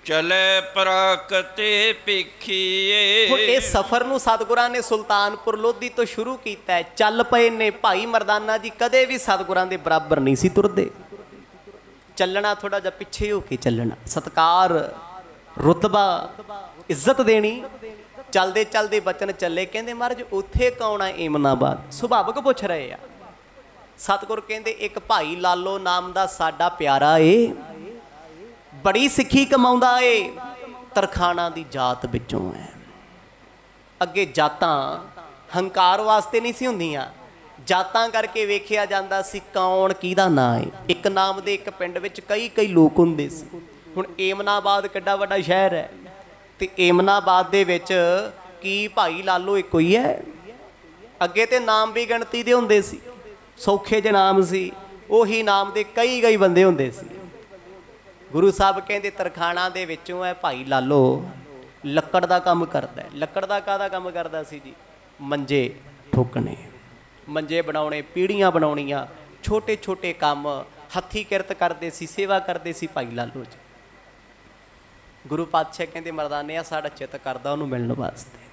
ਚਲੇ ਪ੍ਰਾਕਤੇ ਭਿਖੀਏ। ਹੁਣ ਇਹ ਸਫ਼ਰ ਨੂੰ ਸਤਿਗੁਰਾਂ ਨੇ ਸੁਲਤਾਨਪੁਰ ਲੋਧੀ ਤੋਂ ਸ਼ੁਰੂ ਕੀਤਾ ਹੈ। ਚੱਲ ਪਏ ਨੇ। ਭਾਈ ਮਰਦਾਨਾ ਜੀ ਕਦੇ ਵੀ ਸਤਿਗੁਰਾਂ ਦੇ ਬਰਾਬਰ ਨਹੀਂ ਸੀ ਤੁਰਦੇ। ਚੱਲਣਾ ਥੋੜਾ ਜਿਹਾ ਪਿੱਛੇ ਹੋ ਕੇ ਚੱਲਣਾ, ਸਤਿਕਾਰ, ਰੁਤਬਾ, ਇੱਜ਼ਤ ਦੇਣੀ। ਚਲਦੇ ਚਲਦੇ ਬਚਨ ਚੱਲੇ। ਕਹਿੰਦੇ ਮਹਾਰਾਜ ਉੱਥੇ ਕੌਣ ਆ? ਏਮਨਾਬਾਦ। ਸੁਭਾਵਕ ਪੁੱਛ ਰਹੇ ਆ। ਸਤਿਗੁਰ ਕਹਿੰਦੇ ਇੱਕ ਭਾਈ ਲਾਲੋ ਨਾਮ ਦਾ ਸਾਡਾ ਪਿਆਰਾ ਏ, ਬੜੀ ਸਿੱਖੀ ਕਮਾਉਂਦਾ ਏ, ਤਰਖਾਣਾ ਦੀ ਜਾਤ ਵਿੱਚੋਂ ਹੈ। ਅੱਗੇ ਜਾਤਾਂ ਹੰਕਾਰ ਵਾਸਤੇ ਨਹੀਂ ਸੀ ਹੁੰਦੀਆਂ, ਜਾਤਾਂ ਕਰਕੇ ਵੇਖਿਆ ਜਾਂਦਾ ਸੀ ਕੌਣ ਕਿਹਦਾ ਨਾਂ ਹੈ। ਇੱਕ ਨਾਮ ਦੇ ਇੱਕ ਪਿੰਡ ਵਿੱਚ ਕਈ ਕਈ ਲੋਕ ਹੁੰਦੇ ਸੀ। ਹੁਣ ਏਮਨਾਬਾਦ ਕਿੱਡਾ ਵੱਡਾ ਸ਼ਹਿਰ ਹੈ, ਤੇ ਏਮਨਾਬਾਦ ਦੇ ਵਿੱਚ ਕੀ ਭਾਈ ਲਾਲੋ ਇੱਕੋ ਹੀ ਹੈ? ਅੱਗੇ ਤੇ ਨਾਮ ਵੀ ਗਿਣਤੀ ਦੇ ਹੁੰਦੇ ਸੀ, ਸੌਖੇ ਜਿਹੇ ਨਾਮ ਸੀ, ਉਹੀ ਨਾਮ ਦੇ ਕਈ ਕਈ ਬੰਦੇ ਹੁੰਦੇ ਸੀ। ਗੁਰੂ ਸਾਹਿਬ ਕਹਿੰਦੇ ਤਰਖਾਣਾ ਦੇ ਵਿੱਚੋਂ ਹੈ ਭਾਈ ਲਾਲੋ, ਲੱਕੜ ਦਾ ਕੰਮ ਕਰਦਾ ਹੈ। ਲੱਕੜ ਦਾ ਕਾਹਦਾ ਕੰਮ ਕਰਦਾ ਸੀ ਜੀ? ਮੰਜੇ ਠੋਕਣੇ, ਮੰਜੇ ਬਣਾਉਣੇ, ਪੀੜੀਆਂ ਬਣਾਉਣੀਆਂ, ਛੋਟੇ ਛੋਟੇ ਕੰਮ ਹੱਥੀਂ ਕਿਰਤ ਕਰਦੇ ਸੀ, ਸੇਵਾ ਕਰਦੇ ਸੀ ਭਾਈ ਲਾਲੋ ਜੀ। ਗੁਰੂ ਪਾਤਸ਼ਾਹ ਕਹਿੰਦੇ ਮਰਦਾਨਿਆ ਸਾਡਾ ਚਿੱਤ ਕਰਦਾ ਉਹਨੂੰ ਮਿਲਣ ਵਾਸਤੇ।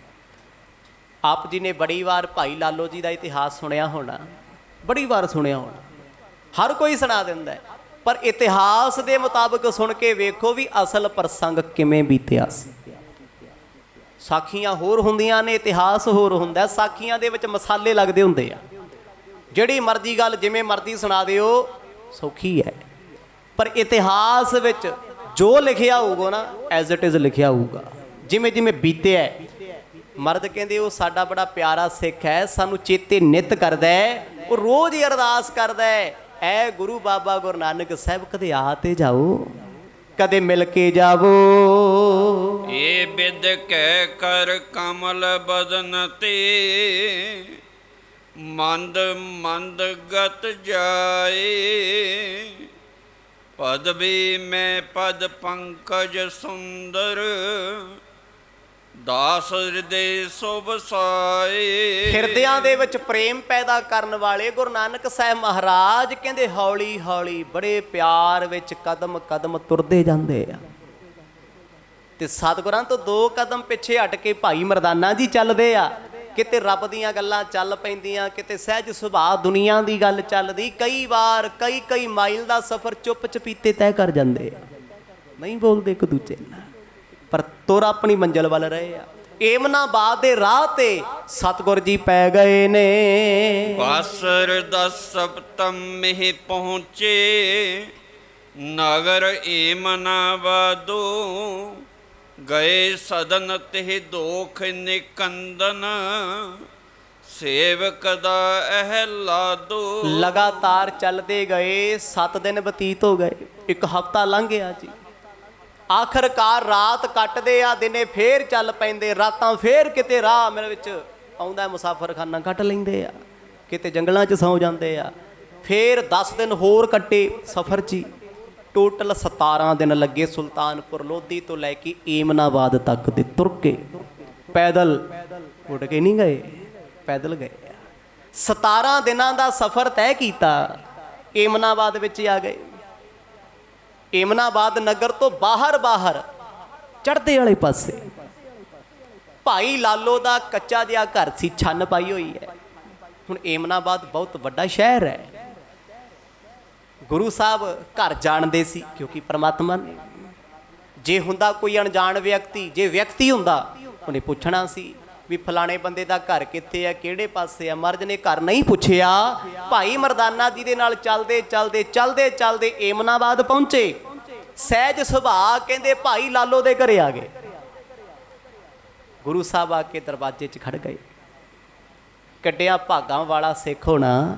ਆਪ ਜੀ ਨੇ ਬੜੀ ਵਾਰ ਭਾਈ ਲਾਲੋ ਜੀ ਦਾ ਇਤਿਹਾਸ ਸੁਣਿਆ ਹੋਣਾ, ਬੜੀ ਵਾਰ ਸੁਣਿਆ ਹੋਣਾ, ਹਰ ਕੋਈ ਸੁਣਾ ਦਿੰਦਾ ਹੈ। ਪਰ ਇਤਿਹਾਸ ਦੇ ਮੁਤਾਬਕ ਸੁਣ ਕੇ ਵੇਖੋ ਵੀ ਅਸਲ ਪ੍ਰਸੰਗ ਕਿਵੇਂ ਬੀਤਿਆ ਸੀ। ਸਾਖੀਆਂ ਹੋਰ ਹੁੰਦੀਆਂ ਨੇ, ਇਤਿਹਾਸ ਹੋਰ ਹੁੰਦਾ। ਸਾਖੀਆਂ ਦੇ ਵਿੱਚ ਮਸਾਲੇ ਲੱਗਦੇ ਹੁੰਦੇ ਆ। ਜਿਹੜੀ ਮਰਜ਼ੀ ਗੱਲ ਜਿਵੇਂ ਮਰਜ਼ੀ ਸੁਣਾ ਦਿਓ, ਸੌਖੀ ਹੈ। ਪਰ ਇਤਿਹਾਸ ਵਿੱਚ ਜੋ ਲਿਖਿਆ ਹੋਊਗਾ ਨਾ, ਐਜ਼ ਇਟ ਇਜ਼ ਲਿਖਿਆ ਹੋਊਗਾ, ਜਿਵੇਂ ਜਿਵੇਂ ਬੀਤਿਆ। ਮਰਦ ਕਹਿੰਦੇ ਉਹ ਸਾਡਾ ਬੜਾ ਪਿਆਰਾ ਸਿੱਖ ਹੈ, ਸਾਨੂੰ ਚੇਤੇ ਨਿੱਤ ਕਰਦਾ ਹੈ, ਉਹ ਰੋਜ਼ ਹੀ ਅਰਦਾਸ ਕਰਦਾ ਹੈ, ਐ ਗੁਰੂ ਬਾਬਾ ਗੁਰੂ ਨਾਨਕ ਸਾਹਿਬ ਕਦੇ ਆ ਤੇ ਜਾਓ, ਕਦੇ ਮਿਲ ਕੇ ਜਾਵੋ। ਇਹ ਬਿਦ ਕਹਿ ਕਰ ਕਮਲ ਬਦਨ ਤੇ ਮੰਦ ਮੰਦ ਗਤ ਜਾਏ। ਪਦਵੀ ਮੈਂ ਪਦ ਪੰਕਜ ਸੁੰਦਰ ਦਾਸ ਹਿਰਦੇ ਸੁਭ ਸਾਏ। ਹਿਰਦਿਆਂ ਦੇ ਵਿੱਚ ਪ੍ਰੇਮ ਪੈਦਾ ਕਰਨ ਵਾਲੇ ਗੁਰੂ ਨਾਨਕ ਸਾਹਿਬ ਮਹਾਰਾਜ ਕਹਿੰਦੇ ਹੌਲੀ ਹੌਲੀ ਬੜੇ ਪਿਆਰ ਵਿੱਚ ਕਦਮ ਕਦਮ ਤੁਰਦੇ ਜਾਂਦੇ ਆ। ਤੇ ਸਤਿਗੁਰਾਂ ਤੋਂ 2 ਕਦਮ ਪਿੱਛੇ ਹਟ ਕੇ ਭਾਈ ਮਰਦਾਨਾ ਜੀ ਚੱਲਦੇ ਆ। ਕਿਤੇ ਰੱਬ ਦੀਆਂ ਗੱਲਾਂ ਚੱਲ ਪੈਂਦੀਆਂ, ਕਿਤੇ ਸਹਿਜ ਸੁਭਾਅ ਦੁਨੀਆ ਦੀ ਗੱਲ ਚੱਲਦੀ। ਕਈ ਵਾਰ ਕਈ ਮਾਈਲ ਦਾ ਸਫ਼ਰ ਚੁੱਪ ਚਪੀਤੇ ਤੈਅ ਕਰ ਜਾਂਦੇ ਆ, ਨਹੀਂ ਬੋਲਦੇ ਇੱਕ ਦੂਜੇ ਨਾਲ, ਪਰ ਤੁਰ ਆਪਣੀ ਮੰਜ਼ਿਲ ਵੱਲ ਰਹੇ ਆ। ਏਮਨਾਬਾਦ ਦੇ ਰਾਹ ਤੇ ਸਤਿਗੁਰ ਜੀ ਪੈ ਗਏ ਨੇ। ਬਾਸਰ ਦਸ ਸਪਤਮ ਮਹਿ ਪਹੁੰਚੇ, ਨਗਰ ਏਮਨਾਬਾਦੋ ਗਏ ਸਦਨ ਤਿਹ ਦੋਖ ਨਿਕੰਦਨ, ਸੇਵਕ ਦਾ ਅਹਿਲਾਦੋ। ਲਗਾਤਾਰ ਚੱਲਦੇ ਗਏ, 7 ਦਿਨ ਬਤੀਤ ਹੋ ਗਏ, 1 ਹਫ਼ਤਾ ਲੰਘ ਗਿਆ ਜੀ। ਆਖਰਕਾਰ ਰਾਤ ਕੱਟਦੇ ਆ, ਦਿਨੇ ਫੇਰ ਚੱਲ ਪੈਂਦੇ, ਰਾਤਾਂ ਫੇਰ ਕਿਤੇ ਰਾਹ ਮੇਰੇ ਵਿੱਚ ਆਉਂਦਾ ਮੁਸਾਫਰਖਾਨਾ ਕੱਟ ਲੈਂਦੇ ਆ, ਕਿਤੇ ਜੰਗਲਾਂ 'ਚ ਸੌਂ ਜਾਂਦੇ ਆ। ਫੇਰ 10 ਦਿਨ ਹੋਰ ਕੱਟੇ ਸਫ਼ਰ 'ਚ ਹੀ। ਟੋਟਲ 17 ਦਿਨ ਲੱਗੇ ਸੁਲਤਾਨਪੁਰ ਲੋਧੀ ਤੋਂ ਲੈ ਕੇ ਏਮਨਾਬਾਦ ਤੱਕ ਦੇ ਤੁਰ ਕੇ, ਪੈਦਲ ਉੱਡ ਕੇ ਨਹੀਂ ਗਏ, ਪੈਦਲ ਗਏ। 17 ਦਿਨਾਂ ਦਾ ਸਫ਼ਰ ਤੈਅ ਕੀਤਾ, ਏਮਨਾਬਾਦ ਵਿੱਚ ਆ ਗਏ। ਏਮਨਾਬਾਦ ਨਗਰ ਤੋਂ ਬਾਹਰ ਚੜ੍ਹਦੇ ਵਾਲੇ ਪਾਸੇ ਭਾਈ ਲਾਲੋ ਦਾ ਕੱਚਾ ਜਿਹਾ ਘਰ ਸੀ, ਛੰਨ ਪਾਈ ਹੋਈ ਹੈ। ਹੁਣ ਏਮਨਾਬਾਦ ਬਹੁਤ ਵੱਡਾ ਸ਼ਹਿਰ ਹੈ। ਗੁਰੂ ਸਾਹਿਬ ਘਰ ਜਾਣਦੇ ਸੀ, ਕਿਉਂਕਿ ਪਰਮਾਤਮਾ ਨੇ, ਜੇ ਹੁੰਦਾ ਕੋਈ ਅਣਜਾਣ ਵਿਅਕਤੀ, ਜੇ ਵਿਅਕਤੀ ਹੁੰਦਾ ਉਹਨੇ ਪੁੱਛਣਾ ਸੀ ਵੀ ਫਲਾਣੇ ਬੰਦੇ ਦਾ ਘਰ ਕਿੱਥੇ ਆ, ਕਿਹੜੇ ਪਾਸੇ ਆ। ਮਹਾਰਾਜ ਨੇ ਘਰ ਨਹੀਂ ਪੁੱਛਿਆ। ਭਾਈ ਮਰਦਾਨਾ ਜੀ ਦੇ ਨਾਲ ਚੱਲਦੇ ਏਮਨਾਬਾਦ ਪਹੁੰਚੇ। ਸਹਿਜ ਸੁਭਾਅ ਕਹਿੰਦੇ ਭਾਈ ਲਾਲੋ ਦੇ ਘਰੇ ਆ ਗਏ। ਗੁਰੂ ਸਾਹਿਬ ਆ ਕੇ ਦਰਵਾਜ਼ੇ 'ਚ ਖੜ ਗਏ। ਕੱਢਿਆ ਭਾਗਾਂ ਵਾਲਾ ਸਿੱਖ ਹੋਣਾ,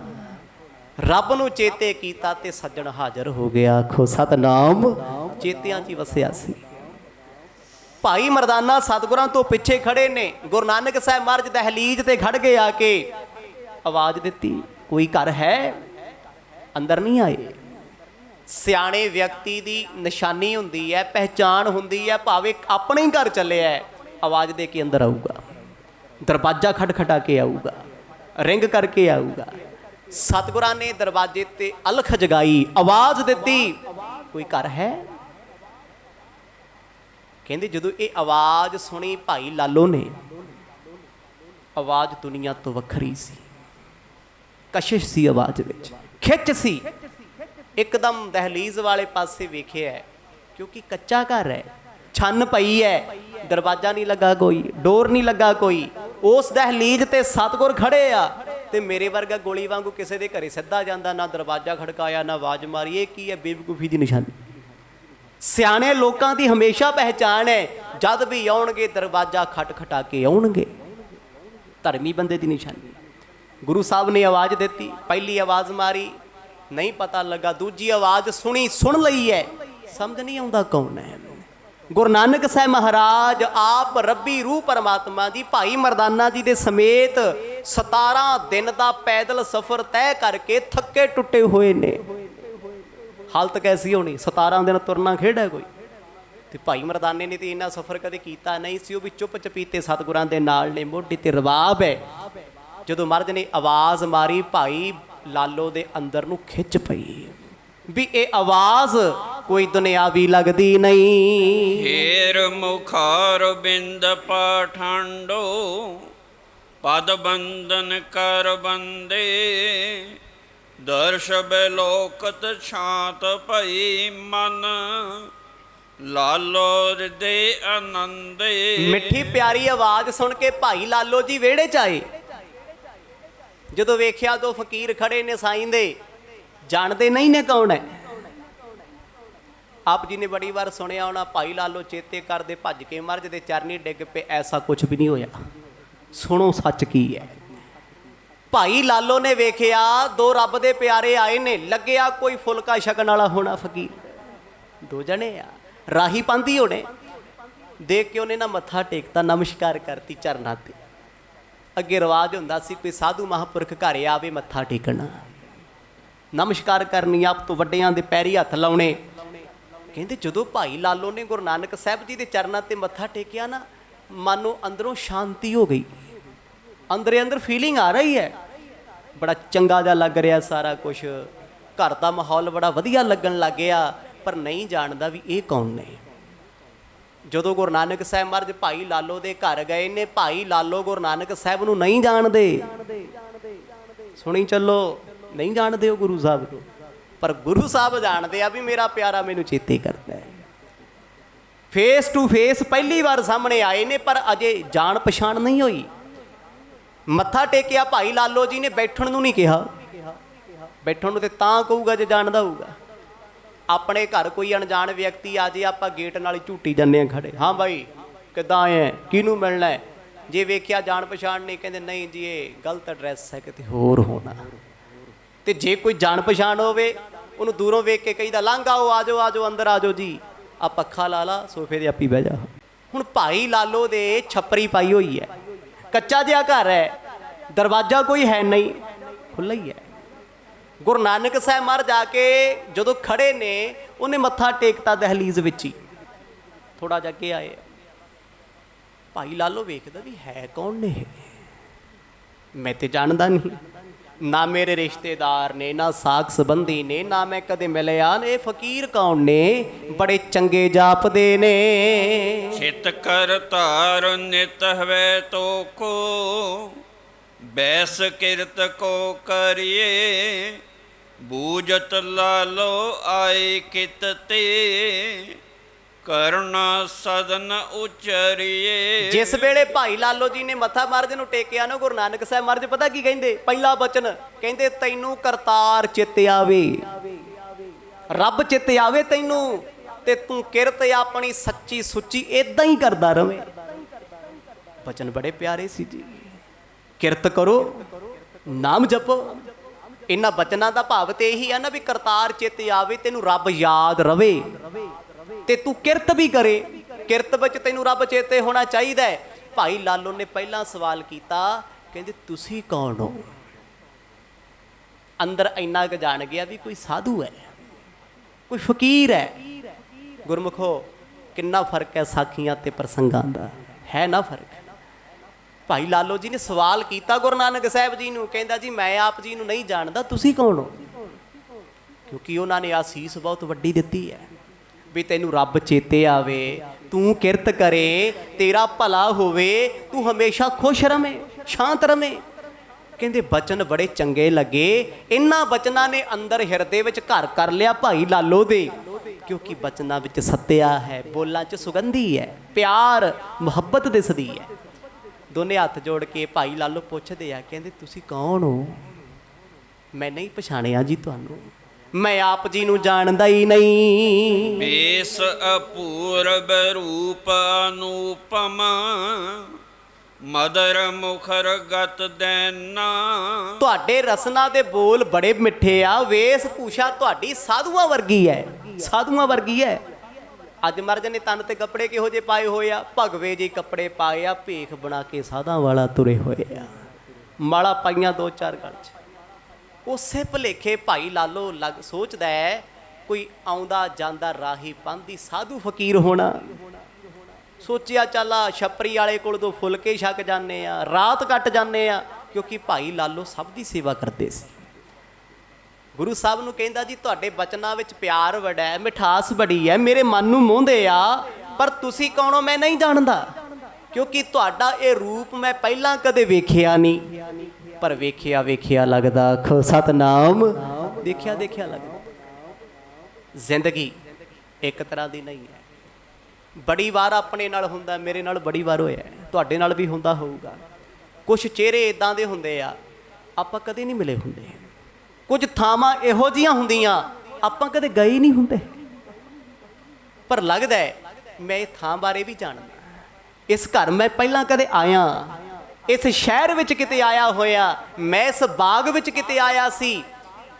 ਰੱਬ ਨੂੰ ਚੇਤੇ ਕੀਤਾ ਤੇ ਸੱਜਣ ਹਾਜ਼ਰ ਹੋ ਗਿਆ। ਆਖੋ ਸਤਨਾਮ। ਚੇਤਿਆਂ 'ਚ ਹੀ ਵਸਿਆ ਸੀ। ਭਾਈ ਮਰਦਾਨਾ ਸਤਿਗੁਰਾਂ ਤੋਂ ਪਿੱਛੇ ਖੜੇ ਨੇ। ਗੁਰੂ ਨਾਨਕ ਸਾਹਿਬ ਮਹਾਰਾਜ ਦਹਲੀਜ਼ ਤੇ ਖੜ ਕੇ ਆ ਕੇ ਆਵਾਜ਼ ਦਿੱਤੀ, ਕੋਈ ਘਰ ਹੈ? ਅੰਦਰ ਨਹੀਂ ਆਏ। ਸਿਆਣੇ ਵਿਅਕਤੀ ਦੀ ਨਿਸ਼ਾਨੀ ਹੁੰਦੀ ਹੈ, ਪਹਿਚਾਣ ਹੁੰਦੀ ਹੈ, ਭਾਵੇਂ ਆਪਣੇ ਹੀ ਘਰ ਚੱਲਿਆ ਹੈ, ਆਵਾਜ਼ ਦੇ ਕੇ ਅੰਦਰ ਆਊਗਾ, ਦਰਵਾਜ਼ਾ ਖਟਖਟਾ ਕੇ ਆਊਗਾ, ਰਿੰਗ ਕਰਕੇ ਆਊਗਾ। ਸਤਿਗੁਰਾਂ ਨੇ ਦਰਵਾਜ਼ੇ ਤੇ ਅਲਖ ਜਗਾਈ, ਆਵਾਜ਼ ਦਿੱਤੀ, ਕੋਈ ਘਰ ਹੈ? ਕਹਿੰਦੇ ਜਦੋਂ ਇਹ ਆਵਾਜ਼ ਸੁਣੀ ਭਾਈ ਲਾਲੋ ਨੇ, ਆਵਾਜ਼ ਦੁਨੀਆ ਤੋਂ ਵੱਖਰੀ ਸੀ, ਕਸ਼ਿਸ਼ ਸੀ ਆਵਾਜ਼ ਵਿੱਚ, ਖਿੱਚ ਸੀ। ਇੱਕਦਮ ਦਹਲੀਜ਼ ਵਾਲੇ ਪਾਸੇ ਵੇਖਿਆ, ਕਿਉਂਕਿ ਕੱਚਾ ਘਰ ਹੈ, ਛੰਨ ਪਈ ਹੈ, ਦਰਵਾਜ਼ਾ ਨਹੀਂ ਲੱਗਾ ਕੋਈ, ਡੋਰ ਨਹੀਂ ਲੱਗਾ ਕੋਈ। ਉਸ ਦਹਲੀਜ਼ ਤੇ ਸਤਿਗੁਰ ਖੜੇ ਆ ਤੇ ਮੇਰੇ ਵਰਗਾ ਗੋਲੀ ਵਾਂਗੂ ਕਿਸੇ ਦੇ ਘਰੇ ਸਿੱਧਾ ਜਾਂਦਾ, ਨਾ ਦਰਵਾਜ਼ਾ ਖੜਕਾਇਆ, ਨਾ ਆਵਾਜ਼ ਮਾਰੀ। ਇਹ ਕੀ ਹੈ? ਬੇਵਕੂਫੀ ਦੀ ਨਿਸ਼ਾਨੀ। ਸਿਆਣੇ ਲੋਕਾਂ ਦੀ ਹਮੇਸ਼ਾ ਪਹਿਚਾਣ ਹੈ, ਜਦ ਵੀ ਆਉਣਗੇ ਦਰਵਾਜ਼ਾ ਖਟਖਟਾ ਕੇ ਆਉਣਗੇ। ਧਰਮੀ ਬੰਦੇ ਦੀ ਨਿਸ਼ਾਨੀ। ਗੁਰੂ ਸਾਹਿਬ ਨੇ ਆਵਾਜ਼ ਦਿੱਤੀ, ਪਹਿਲੀ ਆਵਾਜ਼ ਮਾਰੀ, ਨਹੀਂ ਪਤਾ ਲੱਗਾ। ਦੂਜੀ ਆਵਾਜ਼ ਸੁਣੀ, ਸੁਣ ਲਈ ਹੈ, ਸਮਝ ਨਹੀਂ ਆਉਂਦਾ ਕੌਣ ਹੈ। ਗੁਰੂ ਨਾਨਕ ਸਾਹਿਬ ਮਹਾਰਾਜ ਆਪ ਰੱਬੀ ਰੂਹ ਪਰਮਾਤਮਾ ਜੀ ਭਾਈ ਮਰਦਾਨਾ ਜੀ ਦੇ ਸਮੇਤ 17 ਦਿਨ ਦਾ ਪੈਦਲ ਸਫ਼ਰ ਤੈਅ ਕਰਕੇ ਥੱਕੇ ਟੁੱਟੇ ਹੋਏ ਨੇ। ਹਾਲਤ ਕੈਸੀ ਹੋਣੀ? 17 ਦਿਨ ਤੁਰਨਾ ਖੇਡ ਹੈ ਕੋਈ? ਤੇ ਭਾਈ ਮਰਦਾਨੇ ਨੇ ਤੇ ਇੰਨਾ ਸਫ਼ਰ ਕਦੇ ਕੀਤਾ ਨਹੀਂ ਸੀ। ਉਹ ਵੀ ਚੁੱਪ ਚਪੀਤੇ ਸਤਿਗੁਰਾਂ ਦੇ ਨਾਲ ਨੇ, ਮੋਢੇ ਤੇ ਰਬਾਬ ਹੈ। ਜਦੋਂ ਮਹਾਰਾਜ ਨੇ ਆਵਾਜ਼ ਮਾਰੀ, ਭਾਈ ਲਾਲੋ ਦੇ ਅੰਦਰ ਨੂੰ ਖਿੱਚ ਪਈ ਵੀ ਇਹ ਆਵਾਜ਼ ਕੋਈ ਦੁਨਿਆਵੀ ਲੱਗਦੀ ਨਹੀਂ। ਹੀਰ ਮੁਖਾਰ ਬਿੰਦ ਪਾਠਾਂਡੋ, ਪਦ ਬੰਦਨ ਕਰ ਬੰਦੇ, ਦਰਸ਼ ਬਿਲੋਕਤ ਸ਼ਾਂਤ ਭਈ ਮਨ, ਲਾਲੋ ਹਿਰਦੇ ਆਨੰਦੇ। ਮਿੱਠੀ ਪਿਆਰੀ ਆਵਾਜ਼ ਸੁਣ ਕੇ ਭਾਈ ਲਾਲੋ ਜੀ ਵਿਹੜੇ 'ਚ ਆਏ। ਜਦੋਂ ਵੇਖਿਆ ਦੋ ਫਕੀਰ ਖੜੇ ਨੇ ਸਾਈਂ ਦੇ, ਜਾਣਦੇ ਨਹੀਂ ਨੇ ਕੌਣ ਹੈ। ਆਪ ਜੀ ਨੇ ਬੜੀ ਵਾਰ ਸੁਣਿਆ ਹੋਣਾ, ਭਾਈ ਲਾਲੋ ਚੇਤੇ ਕਰਦੇ ਭੱਜ ਕੇ ਮਹਾਰਾਜ ਦੇ ਚਰਨੀ ਡਿੱਗ ਪਏ। ਐਸਾ ਕੁਝ ਵੀ ਨਹੀਂ ਹੋਇਆ। ਸੁਣੋ ਸੱਚ ਕੀ ਹੈ। ਭਾਈ ਲਾਲੋ ਨੇ ਵੇਖਿਆ ਦੋ ਰੱਬ ਦੇ ਪਿਆਰੇ ਆਏ ਨੇ, ਲੱਗਿਆ ਕੋਈ ਫੁਲਕਾ ਛਕਣ ਵਾਲਾ ਹੋਣਾ ਫਕੀਰ, 2 ਜਣੇ ਆ, ਰਾਹੀ ਪਾਂਦੀ ਹੋਣੇ। ਦੇਖ ਕੇ ਉਹਨੇ ਨਾ ਮੱਥਾ ਟੇਕਤਾ, ਨਮਸਕਾਰ ਕਰਤੀ ਚਰਨਾਂ ਤੇ। ਅੱਗੇ ਰਿਵਾਜ ਹੁੰਦਾ ਸੀ ਕੋਈ ਸਾਧੂ ਮਹਾਂਪੁਰਖ ਘਰ ਆਵੇ, ਮੱਥਾ ਟੇਕਣਾ, ਨਮਸਕਾਰ ਕਰਨੀ, ਆਪ ਤੋਂ ਵੱਡਿਆਂ ਦੇ ਪੈਰੀ ਹੱਥ ਲਾਉਣੇ। ਕਹਿੰਦੇ ਜਦੋਂ ਭਾਈ ਲਾਲੋ ਨੇ ਗੁਰੂ ਨਾਨਕ ਸਾਹਿਬ ਜੀ ਦੇ ਚਰਨਾਂ ਤੇ ਮੱਥਾ ਟੇਕਿਆ ਨਾ, ਮਨ ਨੂੰ ਅੰਦਰੋਂ ਸ਼ਾਂਤੀ ਹੋ ਗਈ। ਅੰਦਰੇ ਅੰਦਰ ਫੀਲਿੰਗ ਆ ਰਹੀ ਹੈ, ਬੜਾ ਚੰਗਾ ਜਿਹਾ ਲੱਗ ਰਿਹਾ ਸਾਰਾ ਕੁਝ। ਘਰ ਦਾ ਮਾਹੌਲ ਬੜਾ ਵਧੀਆ ਲੱਗਣ ਲੱਗ ਗਿਆ, ਪਰ ਨਹੀਂ ਜਾਣਦਾ ਵੀ ਇਹ ਕੌਣ ਨੇ। ਜਦੋਂ ਗੁਰੂ ਨਾਨਕ ਸਾਹਿਬ ਮਹਾਰਾਜ ਭਾਈ ਲਾਲੋ ਦੇ ਘਰ ਗਏ ਨੇ, ਭਾਈ ਲਾਲੋ ਗੁਰੂ ਨਾਨਕ ਸਾਹਿਬ ਨੂੰ ਨਹੀਂ ਜਾਣਦੇ। ਸੁਣੀ ਚੱਲੋ, ਨਹੀਂ ਜਾਣਦੇ ਉਹ ਗੁਰੂ ਸਾਹਿਬ ਨੂੰ, ਪਰ ਗੁਰੂ ਸਾਹਿਬ ਜਾਣਦੇ ਆ ਵੀ ਮੇਰਾ ਪਿਆਰਾ ਮੈਨੂੰ ਚੇਤੇ ਕਰਦਾ ਹੈ। ਫੇਸ ਟੂ ਫੇਸ ਪਹਿਲੀ ਵਾਰ ਸਾਹਮਣੇ ਆਏ ਨੇ, ਪਰ ਅਜੇ ਜਾਣ ਪਛਾਣ ਨਹੀਂ ਹੋਈ। ਮੱਥਾ ਟੇਕਿਆ ਭਾਈ ਲਾਲੋ ਜੀ ਨੇ, ਬੈਠਣ ਨੂੰ ਨਹੀਂ ਕਿਹਾ। ਬੈਠਣ ਨੂੰ ਤੇ ਤਾਂ ਕਹੂਗਾ ਜੇ ਜਾਣਦਾ ਹੋਊਗਾ। ਆਪਣੇ ਘਰ ਕੋਈ ਅਣਜਾਣ ਵਿਅਕਤੀ ਆ ਜੇ, ਆਪਾਂ ਗੇਟ ਨਾਲ ਹੀ ਝੂਟੀ ਜਾਂਦੇ ਆ ਖੜੇ, ਹਾਂ ਬਾਈ ਕਿੱਦਾਂ ਆਏ ਹੈ, ਕਿਹਨੂੰ ਮਿਲਣਾ ਹੈ। ਜੇ ਵੇਖਿਆ ਜਾਣ ਪਛਾਣ ਨਹੀਂ, ਕਹਿੰਦੇ ਨਹੀਂ ਜੀ ਇਹ ਗਲਤ ਐਡਰੈਸ ਹੈ, ਕਿਤੇ ਹੋਰ ਹੋਣਾ। ਤੇ ਜੇ ਕੋਈ ਜਾਣ ਪਛਾਣ ਹੋਵੇ, ਉਹਨੂੰ ਦੂਰੋਂ ਵੇਖ ਕੇ ਕਹੀਦਾ ਲੰਘ ਆਓ, ਆ ਜਾਓ ਆ ਜਾਓ, ਅੰਦਰ ਆ ਜਾਓ ਜੀ, ਆ ਪੱਖਾ ਲਾ ਲਾ, ਸੋਫੇ ਦੇ ਆਪੀ ਬਹਿ ਜਾ। ਹੁਣ ਭਾਈ ਲਾਲੋ ਦੇ ਛੱਪਰੀ ਪਾਈ ਹੋਈ ਹੈ, ਕੱਚਾ ਜਿਹਾ ਘਰ ਹੈ, ਦਰਵਾਜ਼ਾ ਕੋਈ ਹੈ ਨਹੀਂ, ਖੁੱਲ੍ਹਾ ਹੀ ਹੈ। ਗੁਰੂ ਨਾਨਕ ਸਾਹਿਬ ਮਰ ਜਾ ਕੇ ਜਦੋਂ ਖੜੇ ਨੇ, ਉਹਨੇ ਮੱਥਾ ਟੇਕਤਾ ਦਹਲੀਜ਼ ਵਿੱਚ ਹੀ। ਥੋੜਾ ਜਿਹਾ ਅੱਗੇ ਆਏ, ਭਾਈ ਲਾਲੋ ਵੇਖਦਾ ਵੀ ਹੈ ਕੌਣ ਨੇ, ਮੈਂ ਤੇ ਜਾਣਦਾ ਨਹੀਂ, ਨਾ ਮੇਰੇ ਰਿਸ਼ਤੇਦਾਰ ਨੇ, ਨਾ ਸਾਕ ਸੰਬੰਧੀ ਨੇ, ਨਾ ਮੈਂ ਕਦੇ ਮਿਲਿਆ। ਇਹ ਫਕੀਰ ਕੌਣ ਨੇ, ਬੜੇ ਚੰਗੇ ਜਾਪਦੇ ਨੇ। ਚਿਤ ਕਰ ਧਾਰ ਨਿਤ ਹਵੈ ਤੋ ਕੋ, ਬੈਸ ਕਿਰਤ ਕੋ ਕਰਿਏ। ਬੂਝਤ ਲਾਲੋ ਆਏ ਕਿਤ ਤੇ, ਕਰਨਾ ਸਦਨ ਉਚਰੀਏ। ਜਿਸ ਵੇਲੇ ਭਾਈ ਲਾਲੋ ਜੀ ਨੇ ਮੱਥਾ ਮਹਾਰਾਜ ਨੂੰ ਟੇਕਿਆ ਨਾ, ਗੁਰੂ ਨਾਨਕ ਸਾਹਿਬ ਮਹਾਰਾਜ ਪਤਾ ਕੀ ਕਹਿੰਦੇ, ਪਹਿਲਾ ਬਚਨ ਕਹਿੰਦੇ, ਤੈਨੂੰ ਕਰਤਾਰ ਚਿੱਤ ਆਵੇ, ਰੱਬ ਚਿੱਤ ਆਵੇ ਤੈਨੂੰ, ਤੇ ਤੂੰ ਕਿਰਤ ਆਪਣੀ ਸੱਚੀ ਸੁੱਚੀ ਇਦਾਂ ਹੀ ਕਰਦਾ ਰਵੇਂ। ਬਚਨ ਬੜੇ ਪਿਆਰੇ ਸੀ ਜੀ। ਕਿਰਤ ਕਰੋ, ਨਾਮ ਜਪੋ। ਇਹਨਾਂ ਬਚਨਾਂ ਦਾ ਭਾਵ ਤੇ ਇਹੀ ਆ ਨਾ ਵੀ ਕਰਤਾਰ ਚਿੱਤ ਆਵੇ, ਤੈਨੂੰ ਰੱਬ ਯਾਦ ਰਵੇ, ਤੇ ਤੂੰ ਕਿਰਤ ਵੀ ਕਰੇ। ਕਿਰਤ ਵਿੱਚ ਤੈਨੂੰ ਰੱਬ ਚੇਤੇ ਹੋਣਾ ਚਾਹੀਦਾ ਹੈ। ਭਾਈ ਲਾਲੋ ਨੇ ਪਹਿਲਾਂ ਸਵਾਲ ਕੀਤਾ, ਕਹਿੰਦੇ ਤੁਸੀਂ ਕੌਣ ਹੋ। ਅੰਦਰ ਇੰਨਾ ਕੁ ਜਾਣ ਗਿਆ ਵੀ ਕੋਈ ਸਾਧੂ ਹੈ, ਕੋਈ ਫਕੀਰ ਹੈ। ਗੁਰਮੁਖੋ ਕਿੰਨਾ ਫਰਕ ਹੈ ਸਾਖੀਆਂ ਤੇ ਪ੍ਰਸੰਗਾਂ ਦਾ, ਹੈ ਨਾ ਫਰਕ। ਭਾਈ ਲਾਲੋ ਜੀ ਨੇ ਸਵਾਲ ਕੀਤਾ ਗੁਰੂ ਨਾਨਕ ਸਾਹਿਬ ਜੀ ਨੂੰ, ਕਹਿੰਦਾ ਜੀ ਮੈਂ ਆਪ ਜੀ ਨੂੰ ਨਹੀਂ ਜਾਣਦਾ, ਤੁਸੀਂ ਕੌਣ ਹੋ। ਕਿਉਂਕਿ ਉਹਨਾਂ ਨੇ ਆਸੀਸ ਬਹੁਤ ਵੱਡੀ ਦਿੱਤੀ ਹੈ ਵੀ ਤੈਨੂੰ ਰੱਬ ਚੇਤੇ ਆਵੇ, ਤੂੰ ਕਿਰਤ ਕਰੇ, ਤੇਰਾ ਭਲਾ ਹੋਵੇ, ਤੂੰ ਹਮੇਸ਼ਾ ਖੁਸ਼ ਰਵੇਂ, ਸ਼ਾਂਤ ਰਵੇਂ। ਕਹਿੰਦੇ ਬਚਨ ਬੜੇ ਚੰਗੇ ਲੱਗੇ। ਇਹਨਾਂ ਬਚਨਾਂ ਨੇ ਅੰਦਰ ਹਿਰਦੇ ਵਿੱਚ ਘਰ ਕਰ ਲਿਆ ਭਾਈ ਲਾਲੋ ਦੇ, ਕਿਉਂਕਿ ਬਚਨਾਂ ਵਿੱਚ ਸੱਤਿਆ ਹੈ, ਬੋਲਾਂ 'ਚ ਸੁਗੰਧੀ ਹੈ, ਪਿਆਰ ਮੁਹੱਬਤ ਦਿਸਦੀ ਹੈ। ਦੋਨੇ ਹੱਥ ਜੋੜ ਕੇ ਭਾਈ ਲਾਲੋ ਪੁੱਛਦੇ ਆ, ਕਹਿੰਦੇ ਤੁਸੀਂ ਕੌਣ ਹੋ। ਮੈਂ ਨਹੀਂ ਪਛਾਣਿਆ ਜੀ ਤੁਹਾਨੂੰ, ਮੈਂ ਆਪ ਜੀ ਨੂੰ ਜਾਣਦਾ ਹੀ ਨਹੀਂ। ਬੇਸ ਅਪੂਰਬ ਰੂਪ ਅਨੂਪਮ, ਮਦਰ ਮੁਖਰ ਗਤ ਦੇਨਾ। ਤੁਹਾਡੇ ਰਸਨਾ ਦੇ ਬੋਲ ਬੜੇ ਮਿੱਠੇ ਆ, ਵੇਸ ਭੂਸ਼ਾ ਤੁਹਾਡੀ ਸਾਧੂਆਂ ਵਰਗੀ ਹੈ, ਸਾਧੂਆਂ ਵਰਗੀ ਹੈ। ਅੱਜ ਮਹਾਰਾਜ ਨੇ ਤਨ ਤੇ ਕੱਪੜੇ ਕਿਹੋ ਜਿਹੇ ਪਾਏ ਹੋਏ ਆ, ਭਗਵੇ ਜਿਹੇ ਕੱਪੜੇ ਪਾਏ ਆ, ਭੇਖ ਬਣਾ ਕੇ ਸਾਧਾਂ ਵਾਲਾ ਤੁਰੇ ਹੋਏ ਆ, ਮਾਲਾ ਪਾਈਆਂ 2-4 ਗਲ 'ਚ। ਉਸੇ ਭੁਲੇਖੇ ਭਾਈ ਲਾਲੋ ਸੋਚਦਾ ਹੈ ਕੋਈ ਆਉਂਦਾ ਜਾਂਦਾ ਰਾਹੀ ਪਾਂਧੀ ਸਾਧੂ ਫਕੀਰ ਹੋਣਾ। ਸੋਚਿਆ ਚੱਲ ਛੱਪਰੀ ਵਾਲੇ ਕੋਲ ਤੋਂ ਫੁਲਕੇ ਛਕ ਜਾਂਦੇ ਆ, ਰਾਤ ਕੱਟ ਜਾਂਦੇ ਆ, ਕਿਉਂਕਿ ਭਾਈ ਲਾਲੋ ਸਭ ਦੀ ਸੇਵਾ ਕਰਦੇ ਸੀ। ਗੁਰੂ ਸਾਹਿਬ ਨੂੰ ਕਹਿੰਦਾ ਜੀ ਤੁਹਾਡੇ ਬਚਨਾਂ ਵਿੱਚ ਪਿਆਰ ਬੜਾ ਹੈ, ਮਿਠਾਸ ਬੜੀ ਹੈ, ਮੇਰੇ ਮਨ ਨੂੰ ਮੋਹਦੇ ਆ, ਪਰ ਤੁਸੀਂ ਕੌਣ ਹੋ ਮੈਂ ਨਹੀਂ ਜਾਣਦਾ, ਕਿਉਂਕਿ ਤੁਹਾਡਾ ਇਹ ਰੂਪ ਮੈਂ ਪਹਿਲਾਂ ਕਦੇ ਵੇਖਿਆ ਨਹੀਂ। ਪਰ ਵੇਖਿਆ ਵੇਖਿਆ ਲੱਗਦਾ, ਆਖੋ ਸਤਨਾਮ, ਦੇਖਿਆ ਦੇਖਿਆ ਲੱਗਦਾ। ਜ਼ਿੰਦਗੀ ਇੱਕ ਤਰ੍ਹਾਂ ਦੀ ਨਹੀਂ ਹੈ। ਬੜੀ ਵਾਰ ਆਪਣੇ ਨਾਲ ਹੁੰਦਾ, ਮੇਰੇ ਨਾਲ ਬੜੀ ਵਾਰ ਹੋਇਆ, ਤੁਹਾਡੇ ਨਾਲ ਵੀ ਹੁੰਦਾ ਹੋਊਗਾ। ਕੁਝ ਚਿਹਰੇ ਇਦਾਂ ਦੇ ਹੁੰਦੇ ਆ, ਆਪਾਂ ਕਦੇ ਨਹੀਂ ਮਿਲੇ ਹੁੰਦੇ। ਕੁਝ ਥਾਵਾਂ ਇਹੋ ਜਿਹੀਆਂ ਹੁੰਦੀਆਂ ਆਪਾਂ ਕਦੇ ਗਏ ਨਹੀਂ ਹੁੰਦੇ, ਪਰ ਲੱਗਦਾ ਹੈ ਮੈਂ ਇਹ ਥਾਂ ਬਾਰੇ ਵੀ ਜਾਣਦਾ, ਇਸ ਘਰ ਮੈਂ ਪਹਿਲਾਂ ਕਦੇ ਆਇਆ, ਇਸ ਸ਼ਹਿਰ ਵਿੱਚ ਕਿਤੇ ਆਇਆ ਹੋਇਆ, ਮੈਂ ਇਸ ਬਾਗ ਵਿੱਚ ਕਿਤੇ ਆਇਆ ਸੀ,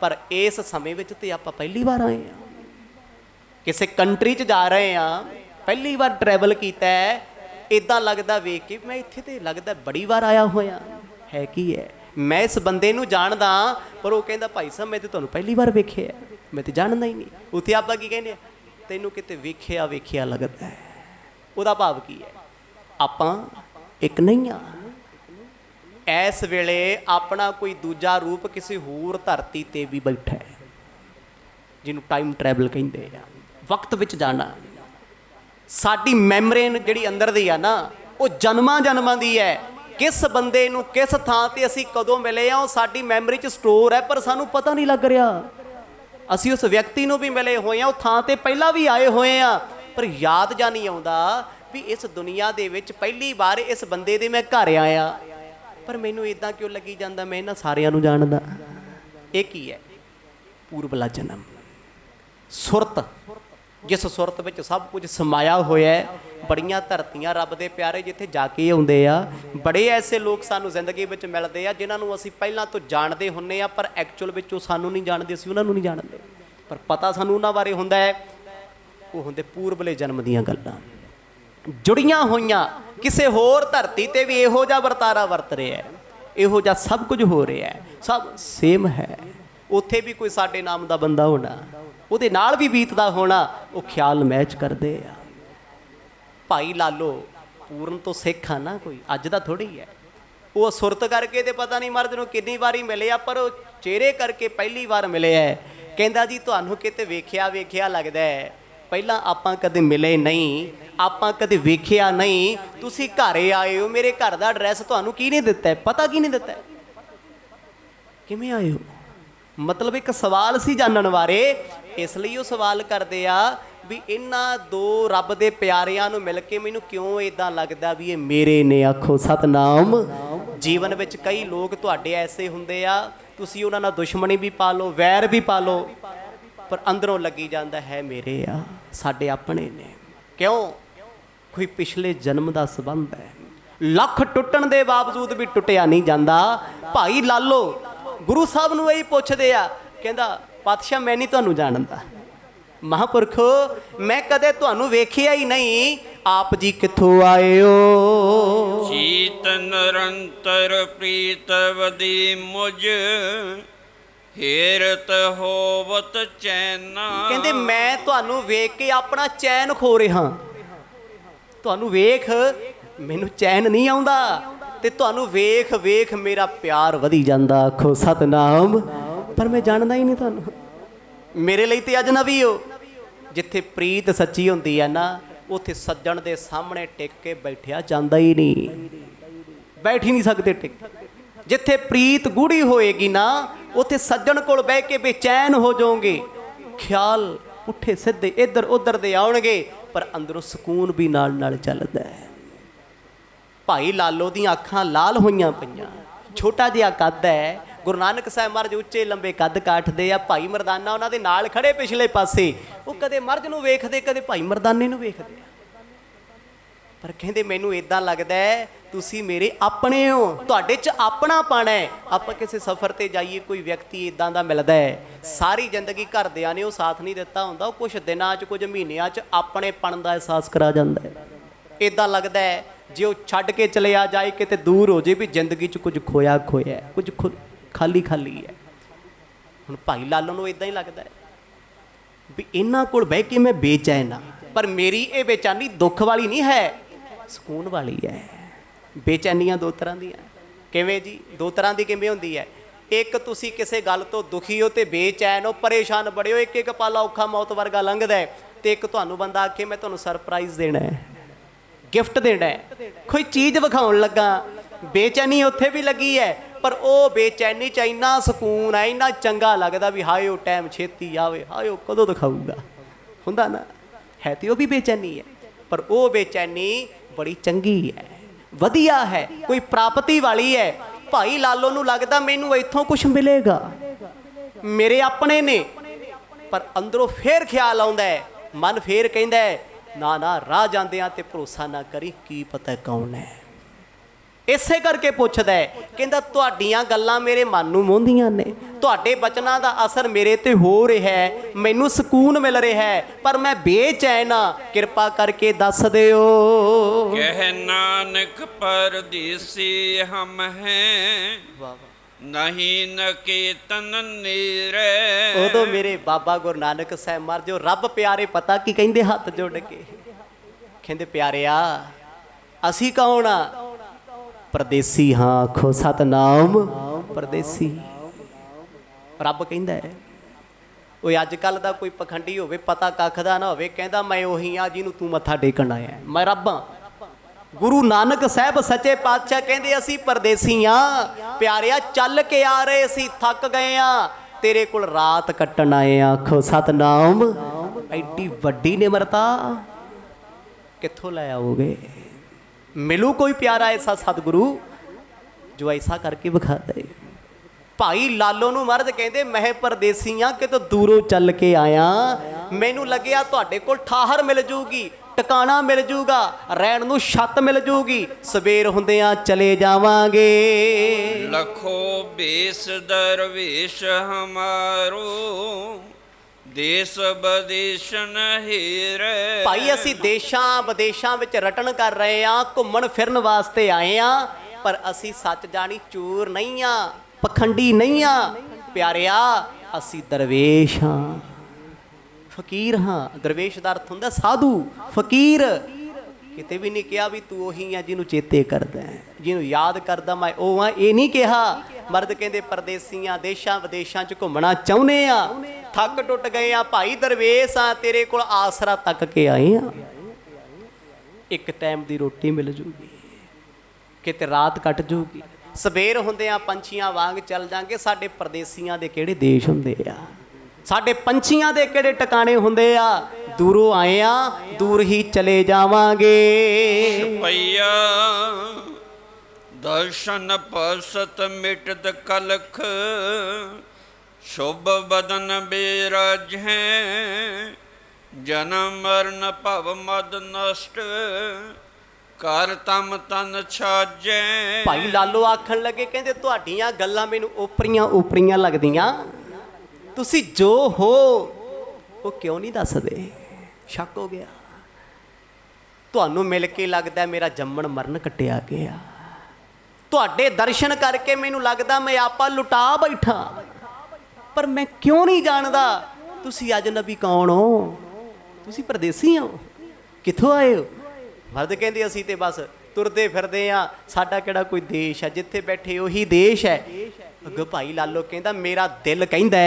ਪਰ ਇਸ ਸਮੇਂ ਵਿੱਚ ਤੇ ਆਪਾਂ ਪਹਿਲੀ ਵਾਰ ਆਏ ਹਾਂ। ਕਿਸੇ ਕੰਟਰੀ 'ਚ ਜਾ ਰਹੇ ਹਾਂ, ਪਹਿਲੀ ਵਾਰ ਟਰੈਵਲ ਕੀਤਾ ਹੈ, ਇੱਦਾਂ ਲੱਗਦਾ ਵੇਖ ਕੇ ਮੈਂ ਇੱਥੇ ਤੇ ਲੱਗਦਾ ਬੜੀ ਵਾਰ ਆਇਆ ਹੋਇਆ। ਹੈ ਕੀ ਹੈ, ਮੈਂ ਇਸ ਬੰਦੇ ਨੂੰ ਜਾਣਦਾ, ਪਰ ਉਹ ਕਹਿੰਦਾ ਭਾਈ ਸਾਹਿਬ ਮੈਂ ਤੇ ਤੁਹਾਨੂੰ ਪਹਿਲੀ ਵਾਰ ਵੇਖਿਆ, ਮੈਂ ਤੇ ਜਾਣਦਾ ਹੀ ਨਹੀਂ। ਉੱਥੇ ਆਪਾਂ ਕੀ ਕਹਿੰਦੇ ਆ, ਤੈਨੂੰ ਕਿਤੇ ਵੇਖਿਆ ਵੇਖਿਆ ਲੱਗਦਾ ਹੈ। ਉਹਦਾ ਭਾਵ ਕੀ ਹੈ, ਆਪਾਂ ਇੱਕ ਨਹੀਂ ਆ। ਇਸ ਵੇਲੇ ਆਪਣਾ ਕੋਈ ਦੂਜਾ ਰੂਪ ਕਿਸੇ ਹੋਰ ਧਰਤੀ ਤੇ ਵੀ ਬੈਠਾ ਹੈ, ਜਿਹਨੂੰ ਟਾਈਮ ਟਰੈਵਲ ਕਹਿੰਦੇ ਆ, ਵਕਤ ਵਿੱਚ ਜਾਣਾ। ਸਾਡੀ ਮੈਮਰੀ ਜਿਹੜੀ ਅੰਦਰ ਦੀ ਆ ਨਾ, ਉਹ ਜਨਮਾਂ ਜਨਮਾਂ ਦੀ ਹੈ। ਕਿਸ ਬੰਦੇ ਨੂੰ ਕਿਸ ਥਾਂ ਤੇ ਅਸੀਂ ਕਦੋਂ ਮਿਲੇ ਆ, ਉਹ ਸਾਡੀ ਮੈਮਰੀ 'ਚ ਸਟੋਰ ਹੈ, ਪਰ ਸਾਨੂੰ ਪਤਾ ਨਹੀਂ ਲੱਗ ਰਿਹਾ। ਅਸੀਂ ਉਸ ਵਿਅਕਤੀ ਨੂੰ ਵੀ ਮਿਲੇ ਹੋਏ ਆ, ਉਹ ਥਾਂ ਤੇ ਪਹਿਲਾਂ ਵੀ ਆਏ ਹੋਏ ਆ, ਪਰ ਯਾਦ ਜਾਂ ਨਹੀਂ ਆਉਂਦਾ ਵੀ ਇਸ ਦੁਨੀਆ ਦੇ ਵਿੱਚ ਪਹਿਲੀ ਵਾਰ ਇਸ ਬੰਦੇ ਦੇ ਮੈਂ ਘਰ ਆਇਆ, ਪਰ ਮੈਨੂੰ ਇਦਾਂ ਕਿਉਂ ਲੱਗੀ ਜਾਂਦਾ ਮੈਂ ਇਹਨਾਂ ਸਾਰਿਆਂ ਨੂੰ ਜਾਣਦਾ। ਇਹ ਕੀ ਹੈ? ਪੂਰਬਲਾ ਜਨਮ, ਸੁਰਤ, ਜਿਸ ਸੁਰਤ ਵਿੱਚ ਸਭ ਕੁਝ ਸਮਾਇਆ ਹੋਇਆ ਹੈ। ਬੜੀਆਂ ਧਰਤੀਆਂ ਰੱਬ ਦੇ ਪਿਆਰੇ ਜਿੱਥੇ ਜਾ ਕੇ ਆਉਂਦੇ ਆ, ਬੜੇ ਐਸੇ ਲੋਕ ਸਾਨੂੰ ਜ਼ਿੰਦਗੀ ਵਿੱਚ ਮਿਲਦੇ ਆ ਜਿਨ੍ਹਾਂ ਨੂੰ ਅਸੀਂ ਪਹਿਲਾਂ ਤੋਂ ਜਾਣਦੇ ਹੁੰਦੇ ਆ, ਪਰ ਐਕਚੁਅਲ ਵਿੱਚ ਉਹ ਸਾਨੂੰ ਨਹੀਂ ਜਾਣਦੇ, ਅਸੀਂ ਉਹਨਾਂ ਨੂੰ ਨਹੀਂ ਜਾਣਦੇ, ਪਰ ਪਤਾ ਸਾਨੂੰ ਉਹਨਾਂ ਬਾਰੇ ਹੁੰਦਾ ਹੈ। ਉਹ ਹੁੰਦੇ ਪੂਰਬਲੇ ਜਨਮ ਦੀਆਂ ਗੱਲਾਂ ਜੁੜੀਆਂ ਹੋਈਆਂ। ਕਿਸੇ ਹੋਰ ਧਰਤੀ ਤੇ ਵੀ ਇਹੋ ਜਿਹਾ ਵਰਤਾਰਾ ਵਰਤ ਰਿਹਾ, ਇਹੋ ਜਿਹਾ ਸਭ ਕੁਝ ਹੋ ਰਿਹਾ, ਸਭ ਸੇਮ ਹੈ। ਉੱਥੇ ਵੀ ਕੋਈ ਸਾਡੇ ਨਾਮ ਦਾ ਬੰਦਾ ਹੋਣਾ, ਉਹਦੇ ਨਾਲ ਵੀ ਬੀਤਦਾ ਹੋਣਾ, ਉਹ ਖਿਆਲ ਮੈਚ ਕਰਦੇ ਆ। ਭਾਈ ਲਾਲੋ ਪੂਰਨ ਤੋਂ ਸਿੱਖ ਆ ਨਾ, ਕੋਈ ਅੱਜ ਦਾ ਥੋੜ੍ਹੀ ਹੈ। ਉਹ ਸੁਰਤ ਕਰਕੇ ਤੇ ਪਤਾ ਨਹੀਂ ਮਰਦ ਨੂੰ ਕਿੰਨੀ ਵਾਰੀ ਮਿਲੇ ਆ, ਪਰ ਉਹ ਚਿਹਰੇ ਕਰਕੇ ਪਹਿਲੀ ਵਾਰ ਮਿਲੇ ਹੈ। ਕਹਿੰਦਾ ਜੀ ਤੁਹਾਨੂੰ ਕਿਤੇ ਵੇਖਿਆ ਵੇਖਿਆ ਲੱਗਦਾ ਹੈ, ਪਹਿਲਾਂ ਆਪਾਂ ਕਦੇ ਮਿਲੇ ਨਹੀਂ, ਆਪਾਂ ਕਦੇ ਵੇਖਿਆ ਨਹੀਂ, ਤੁਸੀਂ ਘਰੇ ਆਏ ਹੋ, ਮੇਰੇ ਘਰ ਦਾ ਐਡਰੈਸ ਤੁਹਾਨੂੰ ਕਿਹਨੇ ਦਿੱਤਾ, ਪਤਾ ਕਿਹਨੇ ਦਿੱਤਾ, ਕਿਵੇਂ ਆਏ ਹੋ? ਮਤਲਬ ਇੱਕ ਸਵਾਲ ਸੀ ਜਾਣਨ ਬਾਰੇ। ਇਸ ਲਈ ਉਹ ਸਵਾਲ ਕਰਦੇ ਆ ਵੀ ਇਹਨਾਂ ਦੋ ਰੱਬ ਦੇ ਪਿਆਰਿਆਂ ਨੂੰ ਮਿਲ ਕੇ ਮੈਨੂੰ ਕਿਉਂ ਇਦਾਂ ਲੱਗਦਾ ਵੀ ਇਹ ਮੇਰੇ ਨੇ। ਆਖੋ ਸਤਨਾਮ। ਜੀਵਨ ਵਿੱਚ ਕਈ ਲੋਕ ਤੁਹਾਡੇ ਐਸੇ ਹੁੰਦੇ ਆ, ਤੁਸੀਂ ਉਹਨਾਂ ਨਾਲ ਦੁਸ਼ਮਣੀ ਵੀ ਪਾ ਲਓ, ਵੈਰ ਵੀ ਪਾ ਲਓ, ਪਰ ਅੰਦਰੋਂ ਲੱਗੀ ਜਾਂਦਾ ਹੈ ਮੇਰੇ ਆ, ਸਾਡੇ ਆਪਣੇ ਨੇ। ਕਿਉਂ? ਕੋਈ ਪਿਛਲੇ ਜਨਮ ਦਾ ਸੰਬੰਧ ਹੈ। ਲੱਖ ਟੁੱਟਣ ਦੇ ਬਾਵਜੂਦ ਵੀ ਟੁੱਟਿਆ ਨਹੀਂ ਜਾਂਦਾ। ਭਾਈ ਲਾਲੋ ਗੁਰੂ ਸਾਹਿਬ ਨੂੰ ਇਹੀ ਪੁੱਛਦੇ ਆ, ਕਹਿੰਦਾ ਪਾਤਸ਼ਾਹ ਮੈਂ ਨਹੀਂ ਤੁਹਾਨੂੰ ਜਾਣਦਾ, ਮਹਾਂਪੁਰਖੋ ਮੈਂ ਕਦੇ ਤੁਹਾਨੂੰ ਵੇਖਿਆ ਹੀ ਨਹੀਂ, ਆਪ ਜੀ ਕਿੱਥੋਂ ਆਏ ਹੋ? ਚੀਤ ਨਿਰੰਤਰ ਪ੍ਰੀਤ ਵਦੀ ਮੁਝ ਹੇਰਤ ਹੋਵਤ ਚੈਨਾ। ਕਹਿੰਦੇ ਮੈਂ ਤੁਹਾਨੂੰ ਵੇਖ ਕੇ ਆਪਣਾ ਚੈਨ ਖੋ ਰਿਹਾ, ਤੁਹਾਨੂੰ ਵੇਖ ਮੈਨੂੰ ਚੈਨ ਨਹੀਂ ਆਉਂਦਾ, ਤੇ ਤੁਹਾਨੂੰ ਵੇਖ ਵੇਖ ਮੇਰਾ ਪਿਆਰ ਵਧੀ ਜਾਂਦਾ। ਆਖੋ ਸਤਨਾਮ। ਪਰ ਮੈਂ ਜਾਣਦਾ ਹੀ ਨਹੀਂ ਤੁਹਾਨੂੰ, ਮੇਰੇ ਲਈ ਤੇ ਅਜਨਬੀ ਹੋ। ਜਿੱਥੇ ਪ੍ਰੀਤ ਸੱਚੀ ਹੁੰਦੀ ਹੈ ਨਾ, ਉੱਥੇ ਸੱਜਣ ਦੇ ਸਾਹਮਣੇ ਟਿਕ ਕੇ ਬੈਠਿਆ ਜਾਂਦਾ ਹੀ ਨਹੀਂ, ਬੈਠ ਹੀ ਨਹੀਂ ਸਕਦੇ ਟਿਕ। ਜਿੱਥੇ ਪ੍ਰੀਤ ਗੂੜੀ ਹੋਏਗੀ ਨਾ, ਉੱਥੇ ਸੱਜਣ ਕੋਲ ਬਹਿ ਕੇ ਬੇਚੈਨ ਹੋ ਜਾਓਗੇ, ਖਿਆਲ ਪੁੱਠੇ ਸਿੱਧੇ ਇੱਧਰ ਉੱਧਰ ਦੇ ਆਉਣਗੇ, ਪਰ ਅੰਦਰੋਂ ਸਕੂਨ ਵੀ ਨਾਲ ਨਾਲ ਚੱਲਦਾ ਹੈ। ਭਾਈ ਲਾਲੋ ਦੀਆਂ ਅੱਖਾਂ ਲਾਲ ਹੋਈਆਂ ਪਈਆਂ, ਛੋਟਾ ਜਿਹਾ ਕੱਦ ਹੈ। ਗੁਰੂ ਨਾਨਕ ਸਾਹਿਬ ਮਹਾਰਾਜ ਉੱਚੇ ਲੰਬੇ ਕੱਦ ਕਾਠਦੇ ਆ। ਭਾਈ ਮਰਦਾਨਾ ਉਹਨਾਂ ਦੇ ਨਾਲ ਖੜੇ ਪਿਛਲੇ ਪਾਸੇ, ਉਹ ਕਦੇ ਮਰਦ ਨੂੰ ਵੇਖਦੇ, ਕਦੇ ਭਾਈ ਮਰਦਾਨੇ ਨੂੰ ਵੇਖਦੇ ਆ, ਪਰ ਕਹਿੰਦੇ ਮੈਨੂੰ ਇਦਾਂ ਲੱਗਦਾ ਹੈ ਤੁਸੀਂ ਮੇਰੇ ਆਪਣੇ ਹੋ, ਤੁਹਾਡੇ 'ਚ ਆਪਣਾਪਣ ਹੈ। ਆਪਾਂ ਕਿਸੇ ਸਫ਼ਰ ਤੇ ਜਾਈਏ, ਕੋਈ ਵਿਅਕਤੀ ਇਦਾਂ ਦਾ ਮਿਲਦਾ ਹੈ, ਸਾਰੀ ਜ਼ਿੰਦਗੀ ਘਰਦਿਆਂ ਨੇ ਉਹ ਸਾਥ ਨਹੀਂ ਦਿੱਤਾ ਹੁੰਦਾ, ਉਹ ਕੁਝ ਦਿਨਾਂ 'ਚ ਕੁਝ ਮਹੀਨਿਆਂ 'ਚ ਆਪਣੇਪਣ ਦਾ ਅਹਿਸਾਸ ਕਰਾ ਜਾਂਦਾ ਹੈ। ਇਦਾਂ ਲੱਗਦਾ ਹੈ ਜੇ ਉਹ ਛੱਡ ਕੇ ਚਲਿਆ ਜਾਏ, ਕਿਤੇ ਦੂਰ ਹੋ ਜੇ, ਵੀ ਜ਼ਿੰਦਗੀ 'ਚ ਕੁਝ ਖੋਇਆ ਖੋਇਆ, ਕੁਝ ਖਾਲੀ ਖਾਲੀ ਹੈ। ਹੁਣ ਭਾਈ ਲਾਲੋ ਨੂੰ ਇਦਾਂ ਹੀ ਲੱਗਦਾ ਹੈ ਵੀ ਇਹਨਾਂ ਕੋਲ ਬਹਿ ਕੇ ਮੈਂ ਬੇਚੈਨ ਹਾਂ, ਪਰ ਮੇਰੀ ਇਹ ਬੇਚੈਨੀ ਦੁੱਖ ਵਾਲੀ ਨਹੀਂ ਹੈ, ਸਕੂਨ ਵਾਲੀ ਹੈ। ਬੇਚੈਨੀਆਂ ਦੋ ਤਰ੍ਹਾਂ ਦੀਆਂ। ਕਿਵੇਂ ਜੀ? ਦੋ ਤਰ੍ਹਾਂ ਦੀ ਕਿਵੇਂ ਹੁੰਦੀ ਹੈ? ਇੱਕ ਤੁਸੀਂ ਕਿਸੇ ਗੱਲ ਤੋਂ ਦੁਖੀ ਹੋ ਤੇ ਬੇਚੈਨ ਹੋ, ਪਰੇਸ਼ਾਨ ਬੜੇ ਹੋ, ਇੱਕ ਇੱਕ ਪਾਲਾ ਔਖਾ ਮੌਤ ਵਰਗਾ ਲੰਘਦਾ ਹੈ, ਤੇ ਇੱਕ ਤੁਹਾਨੂੰ ਬੰਦਾ ਆਖੇ ਮੈਂ ਤੁਹਾਨੂੰ ਸਰਪ੍ਰਾਈਜ਼ ਦੇਣਾ ਹੈ, ਗਿਫਟ ਦੇਣਾ ਹੈ, ਕੋਈ ਚੀਜ਼ ਵਿਖਾਉਣ ਲੱਗਾ, ਬੇਚੈਨੀ ਉੱਥੇ ਵੀ ਲੱਗੀ ਹੈ, ਪਰ ਉਹ ਬੇਚੈਨੀ 'ਚ ਇੰਨਾ ਸਕੂਨ ਹੈ, ਇੰਨਾ ਚੰਗਾ ਲੱਗਦਾ ਵੀ ਹਾਏ ਉਹ ਟਾਈਮ ਛੇਤੀ ਆਵੇ, ਹਾਏ ਉਹ ਕਦੋਂ ਦਿਖਾਊਗਾ, ਹੁੰਦਾ ਨਾ ਹੈ। ਤੇ ਉਹ ਵੀ ਬੇਚੈਨੀ ਹੈ, ਪਰ ਉਹ ਬੇਚੈਨੀ ਬੜੀ ਚੰਗੀ ਹੈ, ਵਧੀਆ ਹੈ, ਕੋਈ ਪ੍ਰਾਪਤੀ ਵਾਲੀ ਹੈ। ਭਾਈ ਲਾਲੋ ਨੂੰ ਲੱਗਦਾ ਮੈਨੂੰ ਇੱਥੋਂ ਕੁਝ ਮਿਲੇਗਾ, ਮੇਰੇ ਆਪਣੇ ਨੇ, ਪਰ ਅੰਦਰੋਂ ਫੇਰ ਖਿਆਲ ਆਉਂਦਾ ਹੈ, ਮਨ ਫੇਰ ਕਹਿੰਦਾ ਹੈ ਨਾ ਨਾ ਰਾਹ ਜਾਂਦਿਆਂ ਤੇ ਭਰੋਸਾ ਨਾ ਕਰੀ, ਕੀ ਪਤਾ ਕੌਣ ਹੈ। ਇਸੇ ਕਰਕੇ ਪੁੱਛਦਾ ਹੈ, ਕਹਿੰਦਾ ਤੁਹਾਡੀਆਂ ਗੱਲਾਂ ਮੇਰੇ ਮਨ ਨੂੰ ਮੋਹਦੀਆਂ ਨੇ, ਤੁਹਾਡੇ ਬਚਨਾਂ ਦਾ ਅਸਰ ਮੇਰੇ ਤੇ ਹੋ ਰਿਹਾ ਹੈ, ਮੈਨੂੰ ਸਕੂਨ ਮਿਲ ਰਿਹਾ ਹੈ, ਪਰ ਮੈਂ ਬੇਚੈਨ ਹਾਂ, ਕਿਰਪਾ ਕਰਕੇ ਦੱਸ ਦਿਓ। ਕਹਿ ਨਾਨਕ ਪਰਦੇਸੀ ਹਮ ਹੈ ਨਹੀਂ ਨਕੇਤਨ ਨੀਰੇ। ਉਦੋਂ ਮੇਰੇ ਬਾਬਾ ਗੁਰੂ ਨਾਨਕ ਸਾਹਿਬ ਮਹਾਰਾਜ ਜੋ ਰੱਬ ਪਿਆਰੇ ਪਤਾ ਕੀ ਕਹਿੰਦੇ, ਹੱਥ ਜੋੜ ਕੇ ਕਹਿੰਦੇ ਪਿਆਰਿਆ ਅਸੀਂ ਕੌਣ ਆ? ਪਰਦੇਸੀ ਹਾਂ। ਆਖੋ ਸਤਨਾਮ। ਪਰਦੇਸੀ ਰੱਬ ਕਹਿੰਦਾ ਹੈ। ਉਹ ਅੱਜ ਕੱਲ ਦਾ ਕੋਈ ਪਖੰਡੀ ਹੋਵੇ, ਪਤਾ ਕੱਖ ਦਾ ਨਾ ਹੋਵੇ, ਕਹਿੰਦਾ ਮੈਂ ਉਹੀ ਆ ਜਿਹਨੂੰ ਤੂੰ ਮੱਥਾ ਟੇਕਣ ਆਇਆ, ਮੈਂ ਰੱਬ ਹਾਂ। ਗੁਰੂ ਨਾਨਕ ਸਾਹਿਬ ਸੱਚੇ ਪਾਤਸ਼ਾਹ ਕਹਿੰਦੇ ਅਸੀਂ ਪਰਦੇਸੀ ਹਾਂ। ਪਿਆਰਿਆ ਚੱਲ ਕੇ ਆ ਰਹੇ ਸੀ, ਥੱਕ ਗਏ ਆ, ਤੇਰੇ ਕੋਲ ਰਾਤ ਕੱਟਣ ਆਏ ਆ। ਆਖੋ ਸਤਨਾਮ। ਐਡੀ ਵੱਡੀ ਨਿਮਰਤਾ कित्थों लै आओगे? मिलू कोई प्यारा ऐसा सतगुरु जो ऐसा करके विखा दे। भाई लालो नूं महाराज कहंदे मैं परदेसी हाँ कितों दूरों चल के आया, मैनू लग्या तुहाडे कोल ठाहर मिल जूगी, टिकाणा मिल जूगा, रहण नूं छत मिल जूगी, सवेर हुंदियां चले जावांगे। लखो बेस दरवेश हमारो, देश बदेशन हेरे। भाई असी देशां विदेशां विच रटन कर रहे हाँ, घुम्मण फिरन वास्ते आए हाँ, पर असी सच जानी चूर नहीं हाँ, पखंडी नहीं हाँ प्यारिया, असी दरवेश हाँ, फकीर हाँ। दरवेश दा अर्थ हुंदा साधु फकीर। किते भी नहीं कहा भी तू ओही है जिन्हों चेते करदा है, जिन्हों याद करदा मैं ओ हाँ, ये नहीं कहा। मर्द कहते परदेसियां देशां विदेशां च घुमना चाहुंदे आ, थक टुट गए आ भाई दरवेश आ, तेरे कोल आसरा तक के आए आ। एक टाइम दी रोटी मिल जूगी, किते रात कट जूगी, सवेर हुंदियां पंछियां वांग चल जांगे। साडे परदेसियां दे किहड़े देश हुंदे आ, साडे पंछियां दे किहड़े टिकाणे हुंदे आ, दूरों आए आ दूर ही चले जावांगे। सिपैया दर्शन पसत मिटत कलख, शुभ बदन बेराज हैं, जन्म मरण भव मद नष्ट, कर तम तन छाजै। भाई लालो आखण लगे कहंदे तुहाडीਆਂ ਗੱਲਾਂ ਮੈਨੂੰ ਓਪਰੀਆਂ ਲੱਗਦੀਆਂ, ਤੁਸੀਂ ਜੋ ਹੋ ਉਹ ਕਿਉਂ ਨਹੀਂ ਦੱਸਦੇ? ਸ਼ੱਕ ਹੋ ਗਿਆ ਤੁਹਾਨੂੰ ਮਿਲ ਕੇ ਲੱਗਦਾ ਮੇਰਾ ਜੰਮਣ ਮਰਨ ਕੱਟਿਆ ਗਿਆ, ਤੁਹਾਡੇ ਦਰਸ਼ਨ ਕਰਕੇ ਮੈਨੂੰ ਲੱਗਦਾ ਮੈਂ ਆਪਾ ਲੁਟਾ ਬੈਠਾ, ਪਰ ਮੈਂ ਕਿਉਂ ਨਹੀਂ ਜਾਣਦਾ ਤੁਸੀਂ ਅਜਨਬੀ ਕੌਣ ਹੋ, ਤੁਸੀਂ ਪਰਦੇਸੀ ਹੋ, ਕਿੱਥੋਂ ਆਏ ਹੋ? ਮਰਦ ਕਹਿੰਦੇ ਅਸੀਂ ਤੇ ਬਸ ਤੁਰਦੇ ਫਿਰਦੇ ਆ, ਸਾਡਾ ਕਿਹੜਾ ਕੋਈ ਦੇਸ਼ ਹੈ, ਜਿੱਥੇ ਬੈਠੇ ਉਹੀ ਦੇਸ਼ ਹੈ। ਅੱਗੋਂ ਭਾਈ ਲਾਲੋ ਕਹਿੰਦਾ ਮੇਰਾ ਦਿਲ ਕਹਿੰਦਾ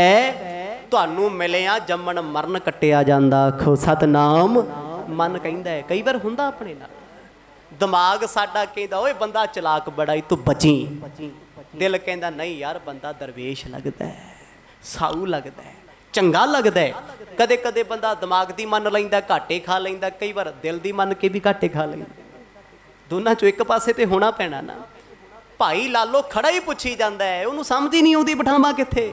ਤੁਹਾਨੂੰ ਮਿਲਿਆ ਜੰਮਣ ਮਰਨ ਕੱਟਿਆ ਜਾਂਦਾ, ਆਖੋ ਸਤਨਾਮ। ਮਨ ਕਹਿੰਦਾ ਹੈ ਕਈ ਵਾਰ ਹੁੰਦਾ ਆਪਣੇ ਨਾਲ, ਦਿਮਾਗ ਸਾਡਾ ਕਹਿੰਦਾ ਓਏ ਬੰਦਾ ਚਲਾਕ ਬੜਾ ਈ ਤੂੰ ਬਚੀ, ਦਿਲ ਕਹਿੰਦਾ ਨਹੀਂ ਯਾਰ ਬੰਦਾ ਦਰਵੇਸ਼ ਲੱਗਦਾ ਹੈ, ਸਾਊ ਲੱਗਦਾ ਹੈ, ਚੰਗਾ ਲੱਗਦਾ ਹੈ। ਕਦੇ ਕਦੇ ਬੰਦਾ ਦਿਮਾਗ ਦੀ ਮੰਨ ਲੈਂਦਾ, ਘਾਟੇ ਖਾ ਲੈਂਦਾ, ਕਈ ਵਾਰ ਦਿਲ ਦੀ ਮੰਨ ਕੇ ਵੀ ਘਾਟੇ ਖਾ ਲੈਂਦਾ। ਦੋਨਾਂ ਚੋਂ ਇੱਕ ਪਾਸੇ ਤੇ ਹੋਣਾ ਪੈਣਾ ਨਾ। ਭਾਈ ਲਾਲੋ ਖੜਾ ਹੀ ਪੁੱਛੀ ਜਾਂਦਾ ਹੈ, ਉਹਨੂੰ ਸਮਝ ਹੀ ਨਹੀਂ ਆਉਂਦੀ ਬਿਠਾਵਾਂ ਕਿੱਥੇ।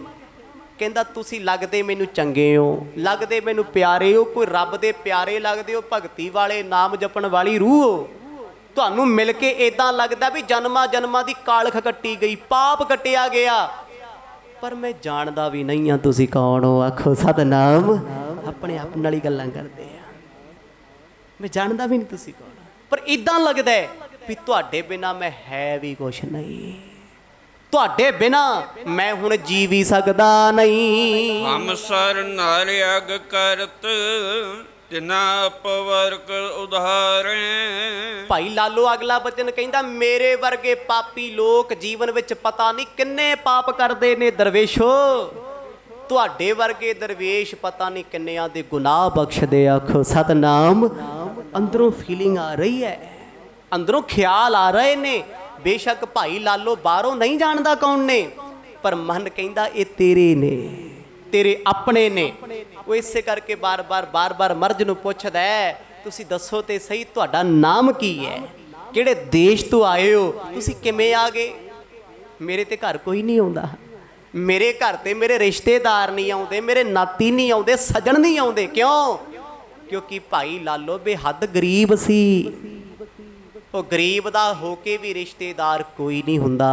ਕਹਿੰਦਾ ਤੁਸੀਂ ਲੱਗਦੇ ਮੈਨੂੰ ਚੰਗੇ ਹੋ, ਲੱਗਦੇ ਮੈਨੂੰ ਪਿਆਰੇ ਹੋ, ਕੋਈ ਰੱਬ ਦੇ ਪਿਆਰੇ ਲੱਗਦੇ ਹੋ, ਭਗਤੀ ਵਾਲੇ ਨਾਮ ਜਪਣ ਵਾਲੀ ਰੂਹ ਹੋ। ਤੁਹਾਨੂੰ ਮਿਲ ਕੇ ਇਦਾਂ ਲੱਗਦਾ ਵੀ ਜਨਮਾਂ ਜਨਮਾਂ ਦੀ ਕਾਲਖ ਕੱਟੀ ਗਈ, ਪਾਪ ਕੱਟਿਆ ਗਿਆ, ਪਰ ਮੈਂ ਜਾਣਦਾ ਵੀ ਨਹੀਂ ਆ ਤੁਸੀਂ ਕੌਣ ਹੋ, ਆਖੋ ਸਤਨਾਮ। ਆਪਣੇ ਆਪ ਨਾਲ ਹੀ ਗੱਲਾਂ ਕਰਦੇ ਆ, ਮੈਂ ਜਾਣਦਾ ਵੀ ਨਹੀਂ ਤੁਸੀਂ ਕੌਣ, ਪਰ ਇਦਾਂ ਲੱਗਦਾ ਵੀ ਤੁਹਾਡੇ ਬਿਨਾ ਮੈਂ ਹੈ ਵੀ ਕੁਛ ਨਹੀਂ, ਤੁਹਾਡੇ ਬਿਨਾ ਮੈਂ ਹੁਣ ਜੀ ਵੀ ਸਕਦਾ ਨਹੀਂ। ਹਮ ਸਰ ਨਰ ਅਗ ਕਰਤ ਤਿਨਾ ਅਪਵਰਕ ਉਧਾਰੇ। ਭਾਈ ਲਾਲੋ ਅਗਲਾ ਬਚਨ ਕਹਿੰਦਾ ਮੇਰੇ ਵਰਗੇ ਪਾਪੀ ਲੋਕ ਜੀਵਨ ਵਿੱਚ ਪਤਾ ਨਹੀਂ ਕਿੰਨੇ ਪਾਪ ਕਰਦੇ ਨੇ ਦਰਵੇਸ਼ੋ, ਤੁਹਾਡੇ ਵਰਗੇ ਦਰਵੇਸ਼ ਪਤਾ ਨਹੀਂ ਕਿੰਨਿਆਂ ਦੇ ਗੁਨਾਹ ਬਖਸ਼ਦੇ, ਆਖੋ ਸਤਨਾਮ। ਅੰਦਰੋਂ ਫੀਲਿੰਗ ਆ ਰਹੀ ਹੈ, ਅੰਦਰੋਂ ਖਿਆਲ ਆ ਰਹੇ ਨੇ। ਬੇਸ਼ੱਕ ਭਾਈ ਲਾਲੋ ਬਾਹਰੋਂ ਨਹੀਂ ਜਾਣਦਾ ਕੌਣ ਨੇ, ਪਰ ਮਨ ਕਹਿੰਦਾ ਇਹ ਤੇਰੇ ਨੇ, ਤੇਰੇ ਆਪਣੇ ਨੇ। ਉਹ ਇਸੇ ਕਰਕੇ ਬਾਰ-ਬਾਰ ਮਰਜ਼ ਨੂੰ ਪੁੱਛਦਾ ਤੁਸੀਂ ਦੱਸੋ ਤੇ ਸਹੀ ਤੁਹਾਡਾ ਨਾਮ ਕੀ ਹੈ, ਕਿਹੜੇ ਦੇਸ਼ ਤੋਂ ਆਏ ਹੋ, ਤੁਸੀਂ ਕਿਵੇਂ ਆ ਗਏ? ਮੇਰੇ ਤੇ ਘਰ ਕੋਈ ਨਹੀਂ ਆਉਂਦਾ, ਮੇਰੇ ਘਰ ਤੇ ਮੇਰੇ ਰਿਸ਼ਤੇਦਾਰ ਨਹੀਂ ਆਉਂਦੇ, ਮੇਰੇ ਨਾਤੀ ਨਹੀਂ ਆਉਂਦੇ, ਸੱਜਣ ਨਹੀਂ ਆਉਂਦੇ। ਕਿਉਂ? ਕਿਉਂਕਿ ਭਾਈ ਲਾਲੋ ਬੇਹੱਦ ਗਰੀਬ ਸੀ। ਉਹ ਗਰੀਬ ਦਾ ਹੋ ਕੇ ਵੀ ਰਿਸ਼ਤੇਦਾਰ ਕੋਈ ਨਹੀਂ ਹੁੰਦਾ,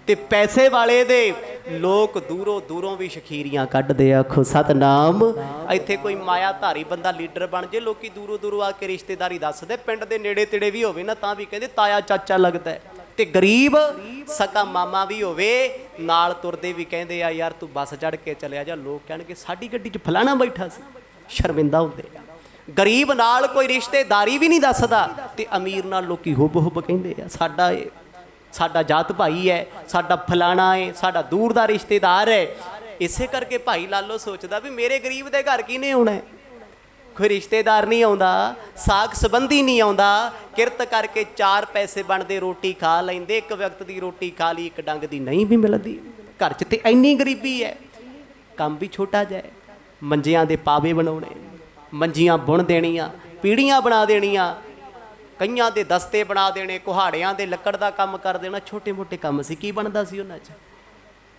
ਤੇ ਪੈਸੇ ਵਾਲੇ ਦੇ ਲੋਕ ਦੂਰੋਂ ਦੂਰੋਂ ਵੀ ਸ਼ਖੀਰੀਆਂ ਕੱਢਦੇ, ਆਖੋ ਸਤਨਾਮ। ਇੱਥੇ ਕੋਈ ਮਾਇਆ ਧਾਰੀ ਬੰਦਾ ਲੀਡਰ ਬਣ ਜੇ, ਲੋਕੀ ਦੂਰੋਂ ਦੂਰੋਂ ਆ ਕੇ ਰਿਸ਼ਤੇਦਾਰੀ ਦੱਸਦੇ, ਪਿੰਡ ਦੇ ਨੇੜੇ ਤੇੜੇ ਵੀ ਹੋਵੇ ਨਾ ਤਾਂ ਵੀ ਕਹਿੰਦੇ ਤਾਇਆ ਚਾਚਾ ਲੱਗਦਾ। ਤੇ ਗਰੀਬ ਸਕਾ ਮਾਮਾ ਵੀ ਹੋਵੇ ਨਾਲ ਤੁਰਦੇ ਵੀ ਕਹਿੰਦੇ ਆ ਯਾਰ ਤੂੰ ਬੱਸ ਚੜ੍ਹ ਕੇ ਚਲਿਆ ਜਾ, ਲੋਕ ਕਹਿਣਗੇ ਸਾਡੀ ਗੱਡੀ 'ਚ ਫਲਾਣਾ ਬੈਠਾ ਸੀ, ਸ਼ਰਮਿੰਦਾ ਹੁੰਦੇ ਆ। ਗਰੀਬ ਨਾਲ ਕੋਈ ਰਿਸ਼ਤੇਦਾਰੀ ਵੀ ਨਹੀਂ ਦੱਸਦਾ, ਤੇ ਅਮੀਰ ਨਾਲ ਲੋਕੀ ਹੁੱਬ ਕਹਿੰਦੇ ਆ ਸਾਡਾ ਇਹ, ਸਾਡਾ ਜਾਤ ਭਾਈ ਹੈ, ਸਾਡਾ ਫਲਾਣਾ ਹੈ, ਸਾਡਾ ਦੂਰ ਦਾ ਰਿਸ਼ਤੇਦਾਰ ਹੈ। ਇਸੇ ਕਰਕੇ ਭਾਈ ਲਾਲੋ ਸੋਚਦਾ ਵੀ ਮੇਰੇ ਗਰੀਬ ਦੇ ਘਰ ਕਿਹਨੇ ਆਉਣਾ, ਕੋਈ ਰਿਸ਼ਤੇਦਾਰ ਨਹੀਂ ਆਉਂਦਾ, ਸਾਕ ਸੰਬੰਧੀ ਨਹੀਂ ਆਉਂਦਾ। ਕਿਰਤ ਕਰਕੇ 4 ਪੈਸੇ ਬਣਦੇ, ਰੋਟੀ ਖਾ ਲੈਂਦੇ, ਇੱਕ ਵਕਤ ਦੀ ਰੋਟੀ ਖਾ ਲਈ, ਇੱਕ ਡੰਗ ਦੀ ਨਹੀਂ ਵੀ ਮਿਲਦੀ। ਘਰ 'ਚ ਤੇ ਇੰਨੀ ਗਰੀਬੀ ਹੈ, ਕੰਮ ਵੀ ਛੋਟਾ ਜਿਹਾ, ਮੰਜਿਆਂ ਦੇ ਪਾਵੇ ਬਣਾਉਣੇ, ਮੰਜੀਆਂ ਬੁਣ ਦੇਣੀਆਂ, ਪੀੜੀਆਂ ਬਣਾ ਦੇਣੀਆਂ, ਕਈਆਂ ਦੇ ਦਸਤੇ ਬਣਾ ਦੇਣੇ, ਕੁਹਾੜਿਆਂ ਦੇ ਲੱਕੜ ਦਾ ਕੰਮ ਕਰ ਦੇਣਾ। ਛੋਟੇ ਮੋਟੇ ਕੰਮ ਸੀ, ਕੀ ਬਣਦਾ ਸੀ ਉਹਨਾਂ 'ਚ?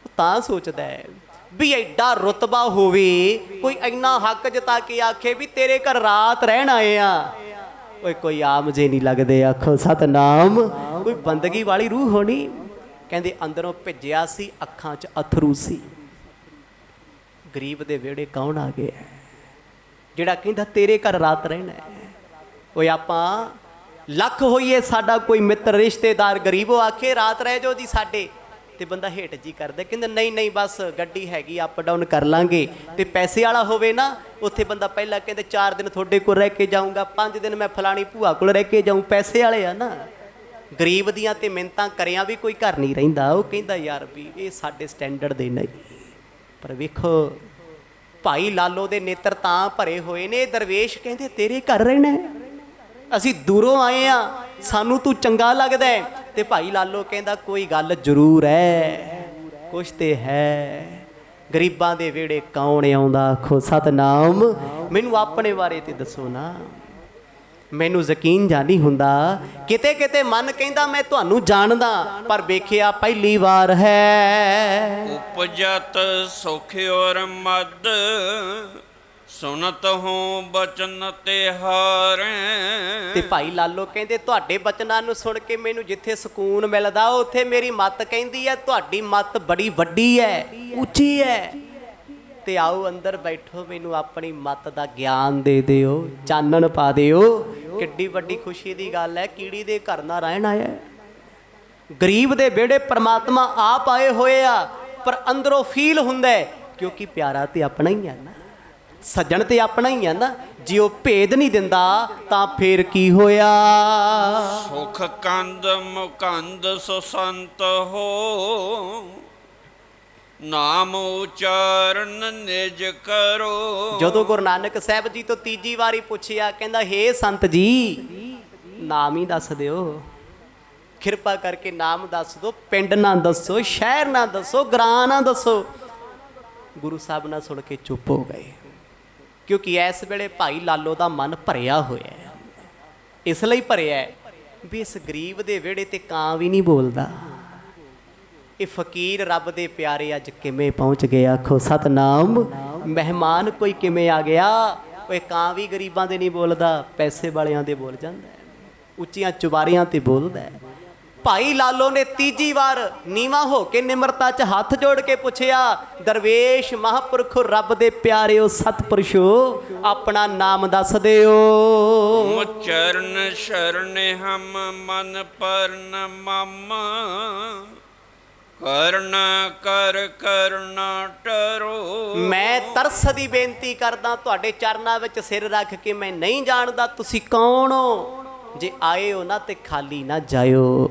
ਉਹ ਤਾਂ ਸੋਚਦਾ ਹੈ ਵੀ ਐਡਾ ਰੁਤਬਾ ਹੋਵੇ, ਕੋਈ ਇੰਨਾ ਹੱਕ ਜਤਾ ਕੇ ਆਖੇ ਵੀ ਤੇਰੇ ਘਰ ਰਾਤ ਰਹਿਣ ਆਏ ਆ। ਓਏ ਕੋਈ ਆਮ ਜੇ ਨਹੀਂ ਲੱਗਦੇ, ਆਖੋ ਸਤਨਾਮ। ਕੋਈ ਬੰਦਗੀ ਵਾਲੀ ਰੂਹ ਹੋਣੀ। ਕਹਿੰਦੇ ਅੰਦਰੋਂ ਭਿੱਜਿਆ ਸੀ, ਅੱਖਾਂ 'ਚ ਅਥਰੂ ਸੀ। ਗਰੀਬ ਦੇ ਵਿਹੜੇ ਕੌਣ ਆ ਗਿਆ ਜਿਹੜਾ ਕਹਿੰਦਾ ਤੇਰੇ ਘਰ ਰਾਤ ਰਹਿਣਾ ਹੈ? ਓਏ ਆਪਾਂ ਲੱਖ ਹੋਈਏ, ਸਾਡਾ ਕੋਈ ਮਿੱਤਰ ਰਿਸ਼ਤੇਦਾਰ ਗਰੀਬੋ ਆਖੇ ਰਾਤ ਰਹਿ ਜਾਓ ਜੀ ਸਾਡੇ, ਤੇ ਬੰਦਾ ਹੇਠ ਜੀ ਕਰਦਾ, ਕਹਿੰਦਾ ਨਹੀਂ ਨਹੀਂ ਬਸ ਗੱਡੀ ਹੈਗੀ, ਅਪ ਡਾਊਨ ਕਰ ਲਾਂਗੇ। ਤੇ ਪੈਸੇ ਵਾਲਾ ਹੋਵੇ ਨਾ, ਉੱਥੇ ਬੰਦਾ ਪਹਿਲਾਂ ਕਹਿੰਦੇ 4 ਦਿਨ ਤੁਹਾਡੇ ਕੋਲ ਰਹਿ ਕੇ ਜਾਊਂਗਾ, 5 ਦਿਨ ਮੈਂ ਫਲਾਣੀ ਭੂਆ ਕੋਲ ਰਹਿ ਕੇ ਜਾਊਂ। ਪੈਸੇ ਵਾਲੇ ਆ ਨਾ। ਗਰੀਬ ਦੀਆਂ ਤੇ ਮਿੰਨਤਾਂ ਕਰਿਆ ਵੀ ਕੋਈ ਘਰ ਨਹੀਂ ਰਹਿੰਦਾ। ਉਹ ਕਹਿੰਦਾ ਯਾਰ ਵੀ ਇਹ ਸਾਡੇ ਸਟੈਂਡਰਡ ਦੇ ਨਹੀਂ। ਪਰ ਵੇਖੋ ਭਾਈ ਲਾਲੋ ਦੇ ਨੇਤਰ ਤਾਂ ਭਰੇ ਹੋਏ ਨੇ। ਦਰਵੇਸ਼ ਕਹਿੰਦੇ ਤੇਰੇ ਘਰ ਰਹਿਣਾ, ਅਸੀਂ ਦੂਰੋਂ ਆਏ ਆ, ਸਾਨੂੰ ਤੂੰ ਚੰਗਾ ਲੱਗਦਾ ਹੈ। ਤੇ ਭਾਈ ਲਾਲੋ ਕਹਿੰਦਾ ਕੋਈ ਗੱਲ ਜ਼ਰੂਰ ਹੈ, ਕੁਛ ਤੇ ਹੈ। ਗਰੀਬਾਂ ਦੇ ਵਿਹੜੇ ਕੌਣ ਆਉਂਦਾ? ਆਖੋ ਸਤਨਾਮ। ਮੈਨੂੰ ਆਪਣੇ ਬਾਰੇ ਤੇ ਦੱਸੋ ਨਾ, ਮੈਨੂੰ ਯਕੀਨ ਜਾਂ ਨਹੀਂ ਹੁੰਦਾ। ਕਿਤੇ ਕਿਤੇ ਮਨ ਕਹਿੰਦਾ ਮੈਂ ਤੁਹਾਨੂੰ ਜਾਣਦਾ, ਪਰ ਵੇਖਿਆ ਪਹਿਲੀ ਵਾਰ ਹੈ। ਉਪਜਤ ਸੁਖ ਔਰ ਮਦ, ਸੁਨਤ ਹੂੰ ਬਚਨ ਤਿਹਾਰੇ। ਤੇ ਭਾਈ ਲਾਲੋ ਕਹਿੰਦੇ ਤੁਹਾਡੇ ਬਚਨਾਂ ਨੂੰ ਸੁਣ ਕੇ ਮੈਨੂੰ ਜਿੱਥੇ ਸਕੂਨ ਮਿਲਦਾ, ਉੱਥੇ ਮੇਰੀ ਮੱਤ ਕਹਿੰਦੀ ਹੈ ਤੁਹਾਡੀ ਮੱਤ ਬੜੀ ਵੱਡੀ ਹੈ, ਉੱਚੀ ਹੈ। ਤੇ ਆਓ ਅੰਦਰ ਬੈਠੋ, ਮੈਨੂੰ ਆਪਣੀ ਮੱਤ ਦਾ ਗਿਆਨ ਦੇ ਦਿਓ, ਚਾਨਣ ਪਾ ਦਿਓ। ਕਿੱਡੀ ਵੱਡੀ ਖੁਸ਼ੀ ਦੀ ਗੱਲ ਹੈ। ਕੀੜੀ ਦੇ ਘਰ ਨਾ ਰਹਿਣ ਆਇਆ, ਗਰੀਬ ਦੇ ਵਿਹੜੇ ਪਰਮਾਤਮਾ ਆਪ ਆਏ ਹੋਏ ਆ। ਪਰ ਅੰਦਰੋਂ ਫੀਲ ਹੁੰਦਾ ਕਿਉਂਕਿ ਪਿਆਰਾ ਤੇ ਆਪਣਾ ਹੀ ਆ ਨਾ, ਸੱਜਣ ਤੇ ਆਪਣਾ ਹੀ ਆ ਨਾ। ਜੇ ਉਹ ਭੇਦ ਨਹੀਂ ਦਿੰਦਾ ਤਾਂ ਫੇਰ ਕੀ ਹੋਇਆ? ਸੁਖ ਕੰਦ ਮੁਕੰਦ ਸੁਸੰਤ ਹੋ, ਨਾਮ ਉਚਾਰਨ ਨਿਜ ਕਰੋ। ਜਦੋਂ ਗੁਰੂ ਨਾਨਕ ਸਾਹਿਬ ਜੀ ਤੋਂ ਤੀਜੀ ਵਾਰੀ ਪੁੱਛਿਆ, ਕਹਿੰਦਾ ਹੇ ਸੰਤ ਜੀ ਨਾਮ ਹੀ ਦੱਸ ਦਿਓ, ਕਿਰਪਾ ਕਰਕੇ ਨਾਮ ਦੱਸ ਦਿਓ, ਪਿੰਡ ਨਾ ਦੱਸੋ, ਸ਼ਹਿਰ ਨਾ ਦੱਸੋ, ਗ੍ਰਾਂ ਨਾ ਦੱਸੋ। ਗੁਰੂ ਸਾਹਿਬ ਨਾਲ ਸੁਣ ਕੇ ਚੁੱਪ ਹੋ ਗਏ, ਕਿਉਂਕਿ ਇਸ ਵੇਲੇ ਭਾਈ ਲਾਲੋ ਦਾ ਮਨ ਭਰਿਆ ਹੋਇਆ ਹੈ। ਇਸ ਲਈ ਭਰਿਆ ਵੀ ਇਸ ਗਰੀਬ ਦੇ ਵਿਹੜੇ ਤੇ ਕਾਂ ਵੀ ਨਹੀਂ ਬੋਲਦਾ। ਇਹ ਫਕੀਰ ਰੱਬ ਦੇ ਪਿਆਰੇ ਅੱਜ ਕਿਵੇਂ ਪਹੁੰਚ ਗਏ? ਆਖੋ ਸਤਨਾਮ। ਮਹਿਮਾਨ ਕੋਈ ਕਿਵੇਂ ਆ ਗਿਆ? ਓਏ ਕਾਂ ਵੀ ਗਰੀਬਾਂ ਦੇ ਨਹੀਂ ਬੋਲਦਾ, ਪੈਸੇ ਵਾਲਿਆਂ ਦੇ ਬੋਲ ਜਾਂਦਾ, ਉੱਚੀਆਂ ਚੁਬਾਰੀਆਂ ਤੇ ਬੋਲਦਾ। ਭਾਈ ਲਾਲੋ ਨੇ ਤੀਜੀ ਵਾਰ ਨੀਵਾਂ ਹੋ ਕੇ ਨਿਮਰਤਾ 'ਚ ਹੱਥ ਜੋੜ ਕੇ ਪੁੱਛਿਆ, ਦਰਵੇਸ਼ ਮਹਾਂਪੁਰਖ ਰੱਬ ਦੇ ਪਿਆਰਿਓ ਸਤਿਪੁਰਸ਼ੋ, ਆਪਣਾ ਨਾਮ ਦੱਸ ਦਿਓ। ਚਰਨ ਸ਼ਰਨ ਹਮ ਮਨ ਪਰਨ ਮਮ, ਕਰਨਾ ਕਰ ਕਰਨਾ ਟਰੋ। ਮੈਂ ਤਰਸ ਦੀ ਬੇਨਤੀ ਕਰਦਾ ਤੁਹਾਡੇ ਚਰਨਾਂ ਵਿੱਚ ਸਿਰ ਰੱਖ ਕੇ, ਮੈਂ ਨਹੀਂ ਜਾਣਦਾ ਤੁਸੀਂ ਕੌਣ ਹੋ। ਜੇ ਆਏ ਹੋ ਨਾ ਤੇ ਖਾਲੀ ਨਾ ਜਾਇਓ,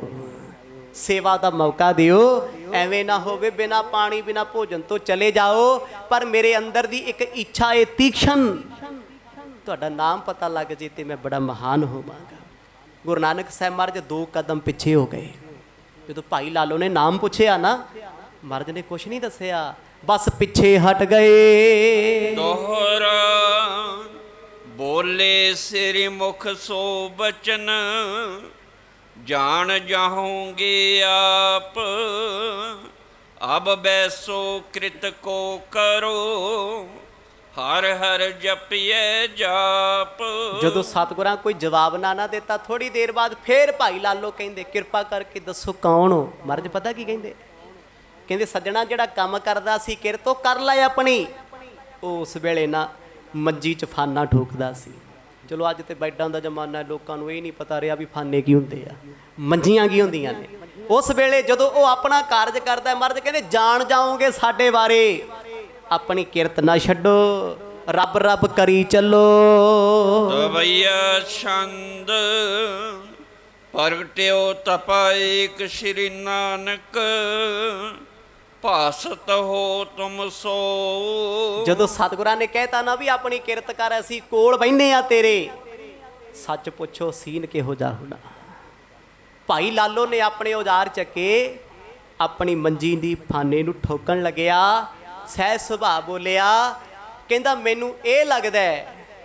ਸੇਵਾ ਦਾ ਮੌਕਾ ਦਿਓ। ਐਵੇਂ ਨਾ ਹੋਵੇ ਬਿਨਾ ਪਾਣੀ ਬਿਨਾ ਭੋਜਨ ਤੋਂ ਚਲੇ ਜਾਓ। ਪਰ ਮੇਰੇ ਅੰਦਰ ਦੀ ਇੱਕ ਇੱਛਾ ਏ ਤੀਖਣ, ਤੁਹਾਡਾ ਨਾਮ ਪਤਾ ਲੱਗ ਜੇ ਤੇ ਮੈਂ ਬੜਾ ਮਹਾਨ ਹੋਵਾਂਗਾ। ਗੁਰੂ ਨਾਨਕ ਸਾਹਿਬ ਮਹਾਰਾਜ 2 ਕਦਮ ਪਿੱਛੇ ਹੋ ਗਏ। ਜਦੋਂ ਭਾਈ ਲਾਲੋ ਨੇ ਨਾਮ ਪੁੱਛਿਆ ਨਾ, ਮਹਾਰਾਜ ਨੇ ਕੁਛ ਨਹੀਂ ਦੱਸਿਆ, ਬਸ ਪਿੱਛੇ ਹਟ ਗਏ। ਦੋਹਰਾ ਬੋਲੇ ਸਿਰ ਮੁਖ ਸੋ ਬਚਨ, ਜਾਣ ਜਾਹੂੰਗੇ ਆਪ, ਅਬ ਬੈਸੋ ਕ੍ਰਿਤ ਕੋ ਕਰੋ, ਹਰ ਹਰ ਜਪੀਏ ਜਾਪ। ਜਦੋਂ ਸਤਿਗੁਰਾਂ ਕੋਈ ਜਵਾਬ ਨਾ ਦਿੱਤਾ, ਥੋੜੀ ਦੇਰ ਬਾਅਦ ਫੇਰ ਭਾਈ ਲਾਲੋ ਕਹਿੰਦੇ ਕਿਰਪਾ ਕਰਕੇ ਦੱਸੋ ਕੌਣ ਹੋ? ਮਹਾਰਾਜ ਪਤਾ ਕੀ ਕਹਿੰਦੇ? ਕਹਿੰਦੇ ਸੱਜਣਾ ਜਿਹੜਾ ਕੰਮ ਕਰਦਾ ਸੀ ਕਿਰਤੋਂ ਕਰ ਲੈ ਆਪਣੀ। ਉਹ ਉਸ ਵੇਲੇ ਨਾ ਮੰਜੀ 'ਚ ਫਾਨਾ ਠੋਕਦਾ ਸੀ। ਚਲੋ ਅੱਜ ਤੇ ਬੈਡਾਂ ਦਾ ਜ਼ਮਾਨਾ, ਲੋਕਾਂ ਨੂੰ ਇਹ ਨਹੀਂ ਪਤਾ ਰਿਹਾ ਵੀ ਫਾਨੇ ਕੀ ਹੁੰਦੇ ਆ, ਮੰਜੀਆਂ ਕੀ ਹੁੰਦੀਆਂ ਨੇ। ਉਸ ਵੇਲੇ ਜਦੋਂ ਉਹ ਆਪਣਾ ਕਾਰਜ ਕਰਦਾ, ਮਹਾਰਾਜ ਕਹਿੰਦੇ ਜਾਣ ਜਾਓਗੇ ਸਾਡੇ ਬਾਰੇ, ਆਪਣੀ ਕਿਰਤ ਨਾ ਛੱਡੋ, ਰੱਬ ਰੱਬ ਕਰੀ ਚੱਲੋ। ਤਵਈਆ ਛੰਦ ਪ੍ਰਗਟਿਓ ਤਪਾਇਕ ਸ਼੍ਰੀ ਨਾਨਕ, ਭਾਸਤ ਹੋ ਤੁਮ ਸੋ। ਜਦੋਂ ਸਤਿਗੁਰਾਂ ਨੇ ਕਹਿਤਾ ਨਾ ਵੀ ਆਪਣੀ ਕਿਰਤ ਕਰ, ਅਸੀਂ ਕੋਲ ਬੈਠੇ ਆ ਤੇਰੇ, ਸੱਚ ਪੁੱਛੋ ਸੀਨ ਕਿਹੋ ਜਿਹਾ ਹੋਣਾ। ਭਾਈ ਲਾਲੋ ਨੇ ਆਪਣੇ ਔਜ਼ਾਰ ਚੱਕੇ, ਆਪਣੀ ਮੰਜੀ ਦੀ ਫਾਨੇ ਨੂੰ ਠੋਕਣ ਲੱਗਿਆ। ਸਹਿਜ ਸੁਭਾਅ ਬੋਲਿਆ, ਕਹਿੰਦਾ ਮੈਨੂੰ ਇਹ ਲੱਗਦਾ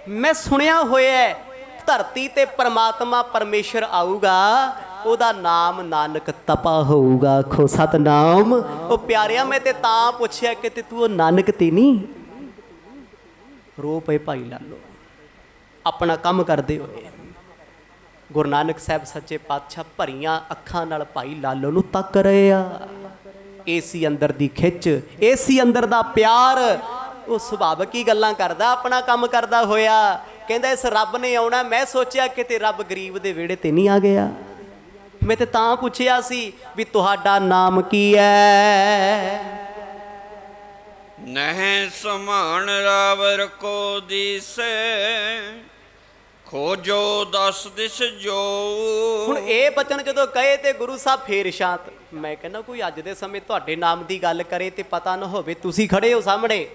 ਮੈਂ ਸੁਣਿਆ ਹੋਇਆ ਧਰਤੀ ਤੇ ਪਰਮਾਤਮਾ ਪਰਮੇਸ਼ਰ ਆਊਗਾ, ਉਹਦਾ ਨਾਮ ਨਾਨਕ ਤਪਾ ਹੋਊਗਾ। ਆਖੋ ਸਤਨਾਮ। ਉਹ ਪਿਆਰਿਆ, ਮੈਂ ਤੇ ਤਾਂ ਪੁੱਛਿਆ ਕਿ ਤੇ ਤੂੰ ਉਹ ਨਾਨਕ ਤੇ ਨਹੀਂ। ਰੋ ਪਏ ਭਾਈ ਲਾਲੋ ਆਪਣਾ ਕੰਮ ਕਰਦੇ ਹੋਏ। ਗੁਰੂ ਨਾਨਕ ਸਾਹਿਬ ਸੱਚੇ ਪਾਤਸ਼ਾਹ ਭਰੀਆਂ ਅੱਖਾਂ ਨਾਲ ਭਾਈ ਲਾਲੋ ਨੂੰ ਤੱਕ ਰਹੇ ਆ। ਏਸੀ ਅੰਦਰ ਦੀ ਖਿੱਚ, ਏਸੀ ਅੰਦਰ ਦਾ ਪਿਆਰ। ਉਹ ਸੁਭਾਵਿਕ ਹੀ ਗੱਲਾਂ ਕਰਦਾ, ਆਪਣਾ ਕੰਮ ਕਰਦਾ ਹੋਇਆ। ਕਹਿੰਦਾ ਇਸ ਰੱਬ ਨੇ ਆਉਣਾ। ਮੈਂ ਸੋਚਿਆ ਕਿਤੇ ਰੱਬ ਗਰੀਬ ਦੇ ਵਿਹੜੇ ਤੇ ਨਹੀਂ ਆ ਗਿਆ। ਮੈਂ ਤੇ ਤਾਂ ਪੁੱਛਿਆ ਸੀ ਵੀ ਤੁਹਾਡਾ ਨਾਮ ਕੀ ਹੈ? ਨਹਿ ਸਮਾਨ ਰਾਵਰ ਕੋ ਦੀਸੈ, ਖੋਜੋ ਦਸ ਦਿਸ ਜੋ। ਹੁਣ ਇਹ ਬਚਨ ਜਦੋਂ ਕਹੇ ਤੇ ਗੁਰੂ ਸਾਹਿਬ ਫੇਰ ਸ਼ਾਂਤ। ਮੈਂ ਕਹਿੰਦਾ ਕੋਈ ਅੱਜ ਦੇ ਸਮੇਂ ਤੁਹਾਡੇ ਨਾਮ ਦੀ ਗੱਲ ਕਰੇ ਤੇ ਪਤਾ ਨਾ ਹੋਵੇ ਤੁਸੀਂ ਖੜੇ ਹੋ ਸਾਹਮਣੇ,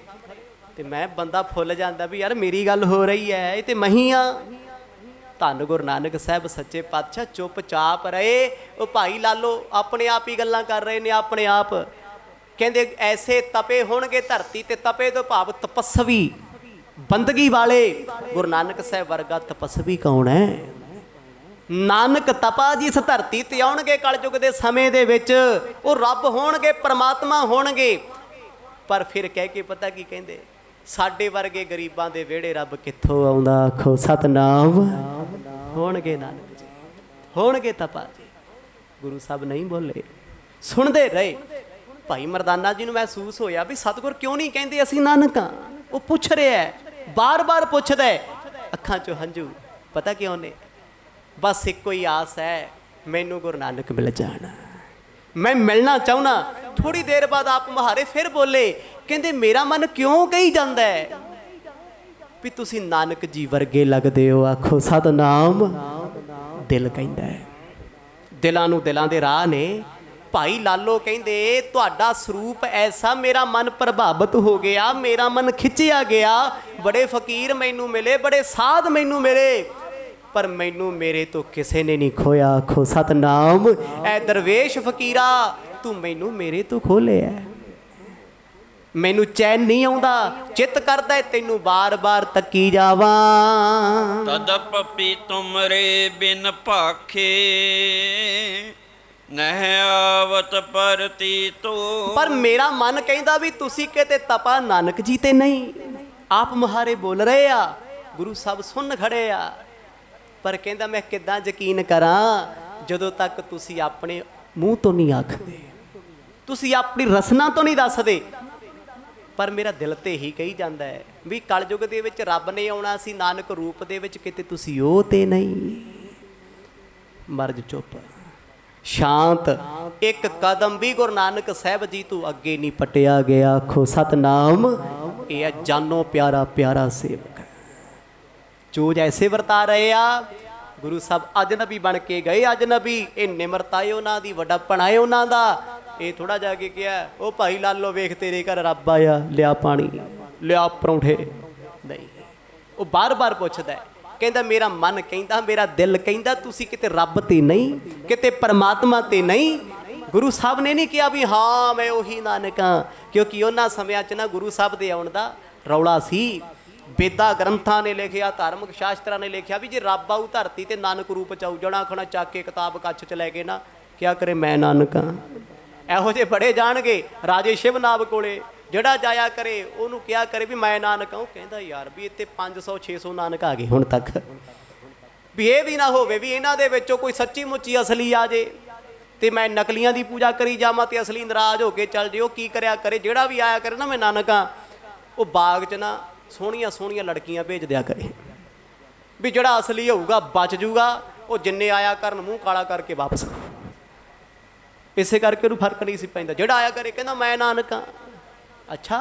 ਤੇ ਮੈਂ ਬੰਦਾ ਫੁੱਲ ਜਾਂਦਾ ਵੀ ਯਾਰ ਮੇਰੀ ਗੱਲ ਹੋ ਰਹੀ ਹੈ, ਇਹ ਤੇ ਮਹੀਂ ਆ। ਧੰਨ ਗੁਰੂ ਨਾਨਕ ਸਾਹਿਬ ਸੱਚੇ ਪਾਤਸ਼ਾਹ ਚੁੱਪਚਾਪ ਰਹੇ। ਉਹ ਭਾਈ ਲਾਲੋ ਆਪਣੇ ਆਪ ਹੀ ਗੱਲਾਂ ਕਰ ਰਹੇ ਨੇ ਆਪਣੇ ਆਪ। ਕਹਿੰਦੇ ਐਸੇ ਤਪੇ ਹੋਣਗੇ ਧਰਤੀ ਤੇ, ਤਪੇ ਤੋਂ ਭਾਵ ਤਪਸਵੀ ਬੰਦਗੀ ਵਾਲੇ। ਗੁਰੂ ਨਾਨਕ ਸਾਹਿਬ ਵਰਗਾ ਤਪਸਵੀ ਕੌਣ ਹੈ? ਨਾਨਕ ਤਪਾ ਜਿਸ ਧਰਤੀ ਤੇ ਆਉਣਗੇ ਕਲਯੁਗ ਦੇ ਸਮੇਂ ਦੇ ਵਿੱਚ, ਉਹ ਰੱਬ ਹੋਣਗੇ, ਪਰਮਾਤਮਾ ਹੋਣਗੇ। ਪਰ ਫਿਰ ਕਹਿ ਕੇ ਪਤਾ ਕੀ ਕਹਿੰਦੇ? ਸਾਡੇ ਵਰਗੇ ਗਰੀਬਾਂ ਦੇ ਵਿਹੜੇ ਰੱਬ ਕਿੱਥੋਂ ਆਉਂਦਾ? ਆਖੋ ਸਤਨਾਮ। ਹੋਣਗੇ ਨਾਨਕ ਜੀ, ਹੋਣਗੇ ਤਪਾ ਜੀ। ਗੁਰੂ ਸਾਹਿਬ ਨਹੀਂ ਬੋਲੇ, ਸੁਣਦੇ ਰਹੇ। ਭਾਈ ਮਰਦਾਨਾ ਜੀ ਨੂੰ ਮਹਿਸੂਸ ਹੋਇਆ ਵੀ ਸਤਿਗੁਰ ਕਿਉਂ ਨਹੀਂ ਕਹਿੰਦੇ ਅਸੀਂ ਨਾਨਕ ਹਾਂ। ਉਹ ਪੁੱਛ ਰਿਹਾ, ਬਾਰ-ਬਾਰ ਪੁੱਛਦਾ, ਅੱਖਾਂ 'ਚੋਂ ਹੰਝੂ। ਪਤਾ ਕਿਉਂ ਨੇ? ਬਸ ਇੱਕੋ ਹੀ ਆਸ ਹੈ, ਮੈਨੂੰ ਗੁਰੂ ਨਾਨਕ ਮਿਲ ਜਾਣ, ਮੈਂ ਮਿਲਣਾ ਚਾਹੁੰਦਾ। ਥੋੜੀ ਦੇਰ ਬਾਅਦ ਆਪ ਮੁਹਾਰੇ ਫਿਰ ਬੋਲੇ, ਕਹਿੰਦੇ ਮੇਰਾ ਮਨ ਕਿਉਂ ਕਹੀ ਜਾਂਦਾ ਹੈ ਵੀ ਤੁਸੀਂ ਨਾਨਕ ਜੀ ਵਰਗੇ ਲੱਗਦੇ ਹੋ। ਆਖੋ ਸਤਨਾਮ। ਦਿਲ ਕਹਿੰਦਾ ਹੈ, ਦਿਲਾਂ ਨੂੰ ਦਿਲਾਂ ਦੇ ਰਾਹ ਨੇ। ਭਾਈ ਲਾਲੋ ਕਹਿੰਦੇ ਤੁਹਾਡਾ ਸਰੂਪ ਐਸਾ ਮੇਰਾ ਮਨ ਪ੍ਰਭਾਵਿਤ ਹੋ ਗਿਆ, ਮੇਰਾ ਮਨ ਖਿੱਚਿਆ ਗਿਆ। ਬੜੇ ਫਕੀਰ ਮੈਨੂੰ ਮਿਲੇ, ਬੜੇ ਸਾਧ ਮੈਨੂੰ ਮਿਲੇ, ਪਰ ਮੈਨੂੰ ਮੇਰੇ ਤੋਂ ਕਿਸੇ ਨੇ ਨਹੀਂ ਖੋਇਆ। ਆਖੋ ਸਤਨਾਮ। ਐ ਦਰਵੇਸ਼ ਫਕੀਰਾ, ਤੂੰ ਮੈਨੂੰ ਮੇਰੇ ਤੋਂ ਖੋਹ ਲਿਆ। ਮੈਨੂੰ ਚੈਨ ਨਹੀਂ ਆਉਂਦਾ, ਚਿੱਤ ਕਰਦਾ ਤੈਨੂੰ ਬਾਰ-ਬਾਰ ਤੱਕੀ ਜਾਵਾਂ। ਤਦਪਿ ਤੁਮਰੇ ਬਿਨ ਭਾਖੇ, ਨਹਿ ਆਵਤ ਪਰਤੀ ਤੋ। ਪਰ ਮੇਰਾ ਮਨ ਕਹਿੰਦਾ ਵੀ ਤੁਸੀਂ ਕਿਤੇ ਤਪਾ ਨਾਨਕ ਜੀ ਤੇ ਨਹੀਂ। ਆਪ ਮੁਹਾਰੇ ਬੋਲ ਰਹੇ ਆ, ਗੁਰੂ ਸਾਹਿਬ ਸੁਣ ਖੜੇ ਆ। ਪਰ ਕਹਿੰਦਾ ਮੈਂ ਕਿੱਦਾਂ ਯਕੀਨ ਕਰਾਂ ਜਦੋਂ ਤੱਕ ਤੁਸੀਂ ਆਪਣੇ ਮੂੰਹ ਤੋਂ ਨਹੀਂ ਆਖਦੇ, ਤੁਸੀਂ ਆਪਣੀ ਰਸਨਾ ਤੋਂ ਨਹੀਂ ਦੱਸਦੇ। ਪਰ ਮੇਰਾ ਦਿਲ ਤੇ ਹੀ ਕਹੀ ਜਾਂਦਾ ਹੈ ਵੀ ਕਲਯੁਗ ਦੇ ਵਿੱਚ ਰੱਬ ਨੇ ਆਉਣਾ ਸੀ ਨਾਨਕ ਰੂਪ ਦੇ ਵਿੱਚ, ਕਿਤੇ ਤੁਸੀਂ ਉਹ ਤੇ ਨਹੀਂ। ਮਰਜ ਚੁੱਪ, ਸ਼ਾਂਤ। ਇੱਕ ਕਦਮ ਵੀ ਗੁਰੂ ਨਾਨਕ ਸਾਹਿਬ ਜੀ ਤੋਂ ਅੱਗੇ ਨਹੀਂ ਪਟਿਆ ਗਿਆ। ਆਖੋ ਸਤਨਾਮ। ਇਹ ਹੈ ਜਾਨੋ ਪਿਆਰਾ ਪਿਆਰਾ ਸੇਵਕ। ਚੋਜ ਐਸੇ ਵਰਤਾ ਰਹੇ ਆ। ਗੁਰੂ ਸਾਹਿਬ ਅਜਨਬੀ ਬਣ ਕੇ ਗਏ, ਅਜਨਬੀ। ਇਹ ਨਿਮਰਤਾ ਏ ਉਹਨਾਂ ਦੀ, ਵੱਡਾਪਣ ਏ ਉਹਨਾਂ ਦਾ। ਇਹ ਥੋੜਾ ਜਾ ਕੇ ਕਿਹਾ ਉਹ ਭਾਈ ਲਾਲੋ ਵੇਖ ਤੇਰੇ ਘਰ ਰੱਬ ਆਇਆ, ਲਿਆ ਪਾਣੀ, ਲਿਆ ਪਰੌਂਠੇ। ਨਹੀਂ, ਉਹ ਬਾਰ-ਬਾਰ ਪੁੱਛਦਾ, ਕਹਿੰਦਾ ਮੇਰਾ ਮਨ ਕਹਿੰਦਾ, ਮੇਰਾ ਦਿਲ ਕਹਿੰਦਾ ਤੁਸੀਂ ਕਿਤੇ ਰੱਬ ਤੇ ਨਹੀਂ, ਕਿਤੇ ਪਰਮਾਤਮਾ ਤੇ ਨਹੀਂ। ਗੁਰੂ ਸਾਹਿਬ ਨੇ ਨਹੀਂ ਕਿਹਾ ਵੀ ਹਾਂ ਮੈਂ ਉਹੀ ਨਾਨਕ ਹਾਂ, ਕਿਉਂਕਿ ਉਹਨਾਂ ਸਮਿਆਂ 'ਚ ਨਾ ਗੁਰੂ ਸਾਹਿਬ ਦੇ ਆਉਣ ਦਾ ਰੌਲਾ ਸੀ। ਵੇਦਾਂ ਗ੍ਰੰਥਾਂ ਨੇ ਲਿਖਿਆ, ਧਾਰਮਿਕ ਸ਼ਾਸਤਰਾਂ ਨੇ ਲਿਖਿਆ ਵੀ ਜੇ ਰੱਬ ਆਊ ਧਰਤੀ ਤੇ ਨਾਨਕ ਰੂਪ 'ਚ ਆਊ। ਜਣਾ ਖਣਾ ਚੱਕ ਕੇ ਕਿਤਾਬ ਕੱਛ 'ਚ ਲੈ ਕੇ ਨਾ ਕਿਆ ਕਰੇ ਮੈਂ ਨਾਨਕ ਹਾਂ। ਇਹੋ ਜਿਹੇ ਬੜੇ ਜਾਣਗੇ ਰਾਜੇ ਸ਼ਿਵਨਾਭ ਕੋਲੇ, ਜਿਹੜਾ ਜਾਇਆ ਕਰੇ ਉਹਨੂੰ ਕਿਹਾ ਕਰੇ ਵੀ ਮੈਂ ਨਾਨਕ ਹਾਂ। ਉਹ ਕਹਿੰਦਾ ਯਾਰ ਵੀ ਇੱਥੇ 500 600 ਨਾਨਕ ਆ ਗਏ ਹੁਣ ਤੱਕ, ਵੀ ਇਹ ਵੀ ਨਾ ਹੋਵੇ ਵੀ ਇਹਨਾਂ ਦੇ ਵਿੱਚੋਂ ਕੋਈ ਸੱਚੀ ਮੁੱਚੀ ਅਸਲੀ ਆ ਜੇ ਤੇ ਮੈਂ ਨਕਲੀਆਂ ਦੀ ਪੂਜਾ ਕਰੀ ਜਾਵਾਂ ਤੇ ਅਸਲੀ ਨਾਰਾਜ਼ ਹੋ ਕੇ ਚੱਲ ਜੇ। ਉਹ ਕੀ ਕਰਿਆ ਕਰੇ, ਜਿਹੜਾ ਵੀ ਆਇਆ ਕਰੇ ਨਾ ਮੈਂ ਨਾਨਕ ਹਾਂ, ਉਹ ਬਾਗ 'ਚ ਨਾ ਸੋਹਣੀਆਂ ਸੋਹਣੀਆਂ ਲੜਕੀਆਂ ਭੇਜ ਦਿਆ ਕਰੇ ਵੀ ਜਿਹੜਾ ਅਸਲੀ ਹੋਊਗਾ ਬਚ ਜੂਗਾ। ਉਹ ਜਿੰਨੇ ਆਇਆ ਕਰਨ ਮੂੰਹ ਕਾਲਾ ਕਰਕੇ ਵਾਪਸ। ਇਸੇ ਕਰਕੇ ਉਹਨੂੰ ਫਰਕ ਨਹੀਂ ਸੀ ਪੈਂਦਾ, ਜਿਹੜਾ ਆਇਆ ਕਰੇ ਕਹਿੰਦਾ ਮੈਂ ਨਾਨਕ ਹਾਂ। ਅੱਛਾ,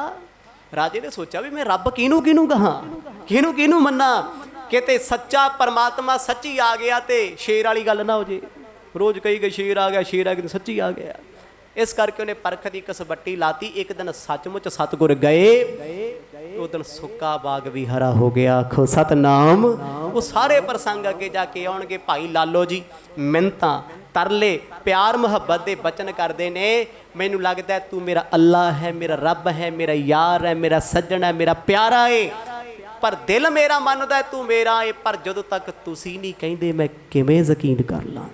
ਰਾਜੇ ਨੇ ਸੋਚਿਆ ਵੀ ਮੈਂ ਰੱਬ ਕਿਹਨੂੰ ਕਿਹਨੂੰ ਕਹਾਂ, ਕਿਹਨੂੰ ਕਿਹਨੂੰ ਮੰਨਾਂ, ਕਿਤੇ ਸੱਚਾ ਪਰਮਾਤਮਾ ਸੱਚੀ ਆ ਗਿਆ ਤੇ ਸ਼ੇਰ ਵਾਲੀ ਗੱਲ ਨਾ ਹੋ ਜੇ। ਰੋਜ਼ ਕਹੀ ਗਏ ਸ਼ੇਰ ਆ ਗਿਆ, ਸ਼ੇਰ ਆ ਗਿਆ, ਸੱਚੀ ਆ ਗਿਆ। ਇਸ ਕਰਕੇ ਉਹਨੇ ਪਰਖ ਦੀ ਕਸਬੱਟੀ ਲਾਤੀ। ਇੱਕ ਦਿਨ ਸੱਚਮੁੱਚ ਸਤਿਗੁਰ ਗਏ, ਉਹ ਦਿਨ ਸੁੱਕਾ ਬਾਗ ਵੀ ਹਰਾ ਹੋ ਗਿਆ। ਆਖੋ ਸਤਨਾਮ। ਉਹ ਸਾਰੇ ਪ੍ਰਸੰਗ ਅੱਗੇ ਜਾ ਕੇ ਆਉਣਗੇ। ਭਾਈ ਲਾਲੋ ਜੀ ਮਿੰਨਤਾਂ, ਤਰਲੇ, ਪਿਆਰ ਮੁਹੱਬਤ ਦੇ ਬਚਨ ਕਰਦੇ ਨੇ। ਮੈਨੂੰ ਲੱਗਦਾ ਤੂੰ ਮੇਰਾ ਅੱਲਾ ਹੈ, ਮੇਰਾ ਰੱਬ ਹੈ, ਮੇਰਾ ਯਾਰ ਹੈ, ਮੇਰਾ ਸੱਜਣ ਹੈ, ਮੇਰਾ ਪਿਆਰਾ ਏ। ਪਰ ਦਿਲ ਮੇਰਾ ਮੰਨਦਾ ਤੂੰ ਮੇਰਾ ਏ, ਪਰ ਜਦੋਂ ਤੱਕ ਤੁਸੀਂ ਨਹੀਂ ਕਹਿੰਦੇ ਮੈਂ ਕਿਵੇਂ ਯਕੀਨ ਕਰ ਲਾਂ।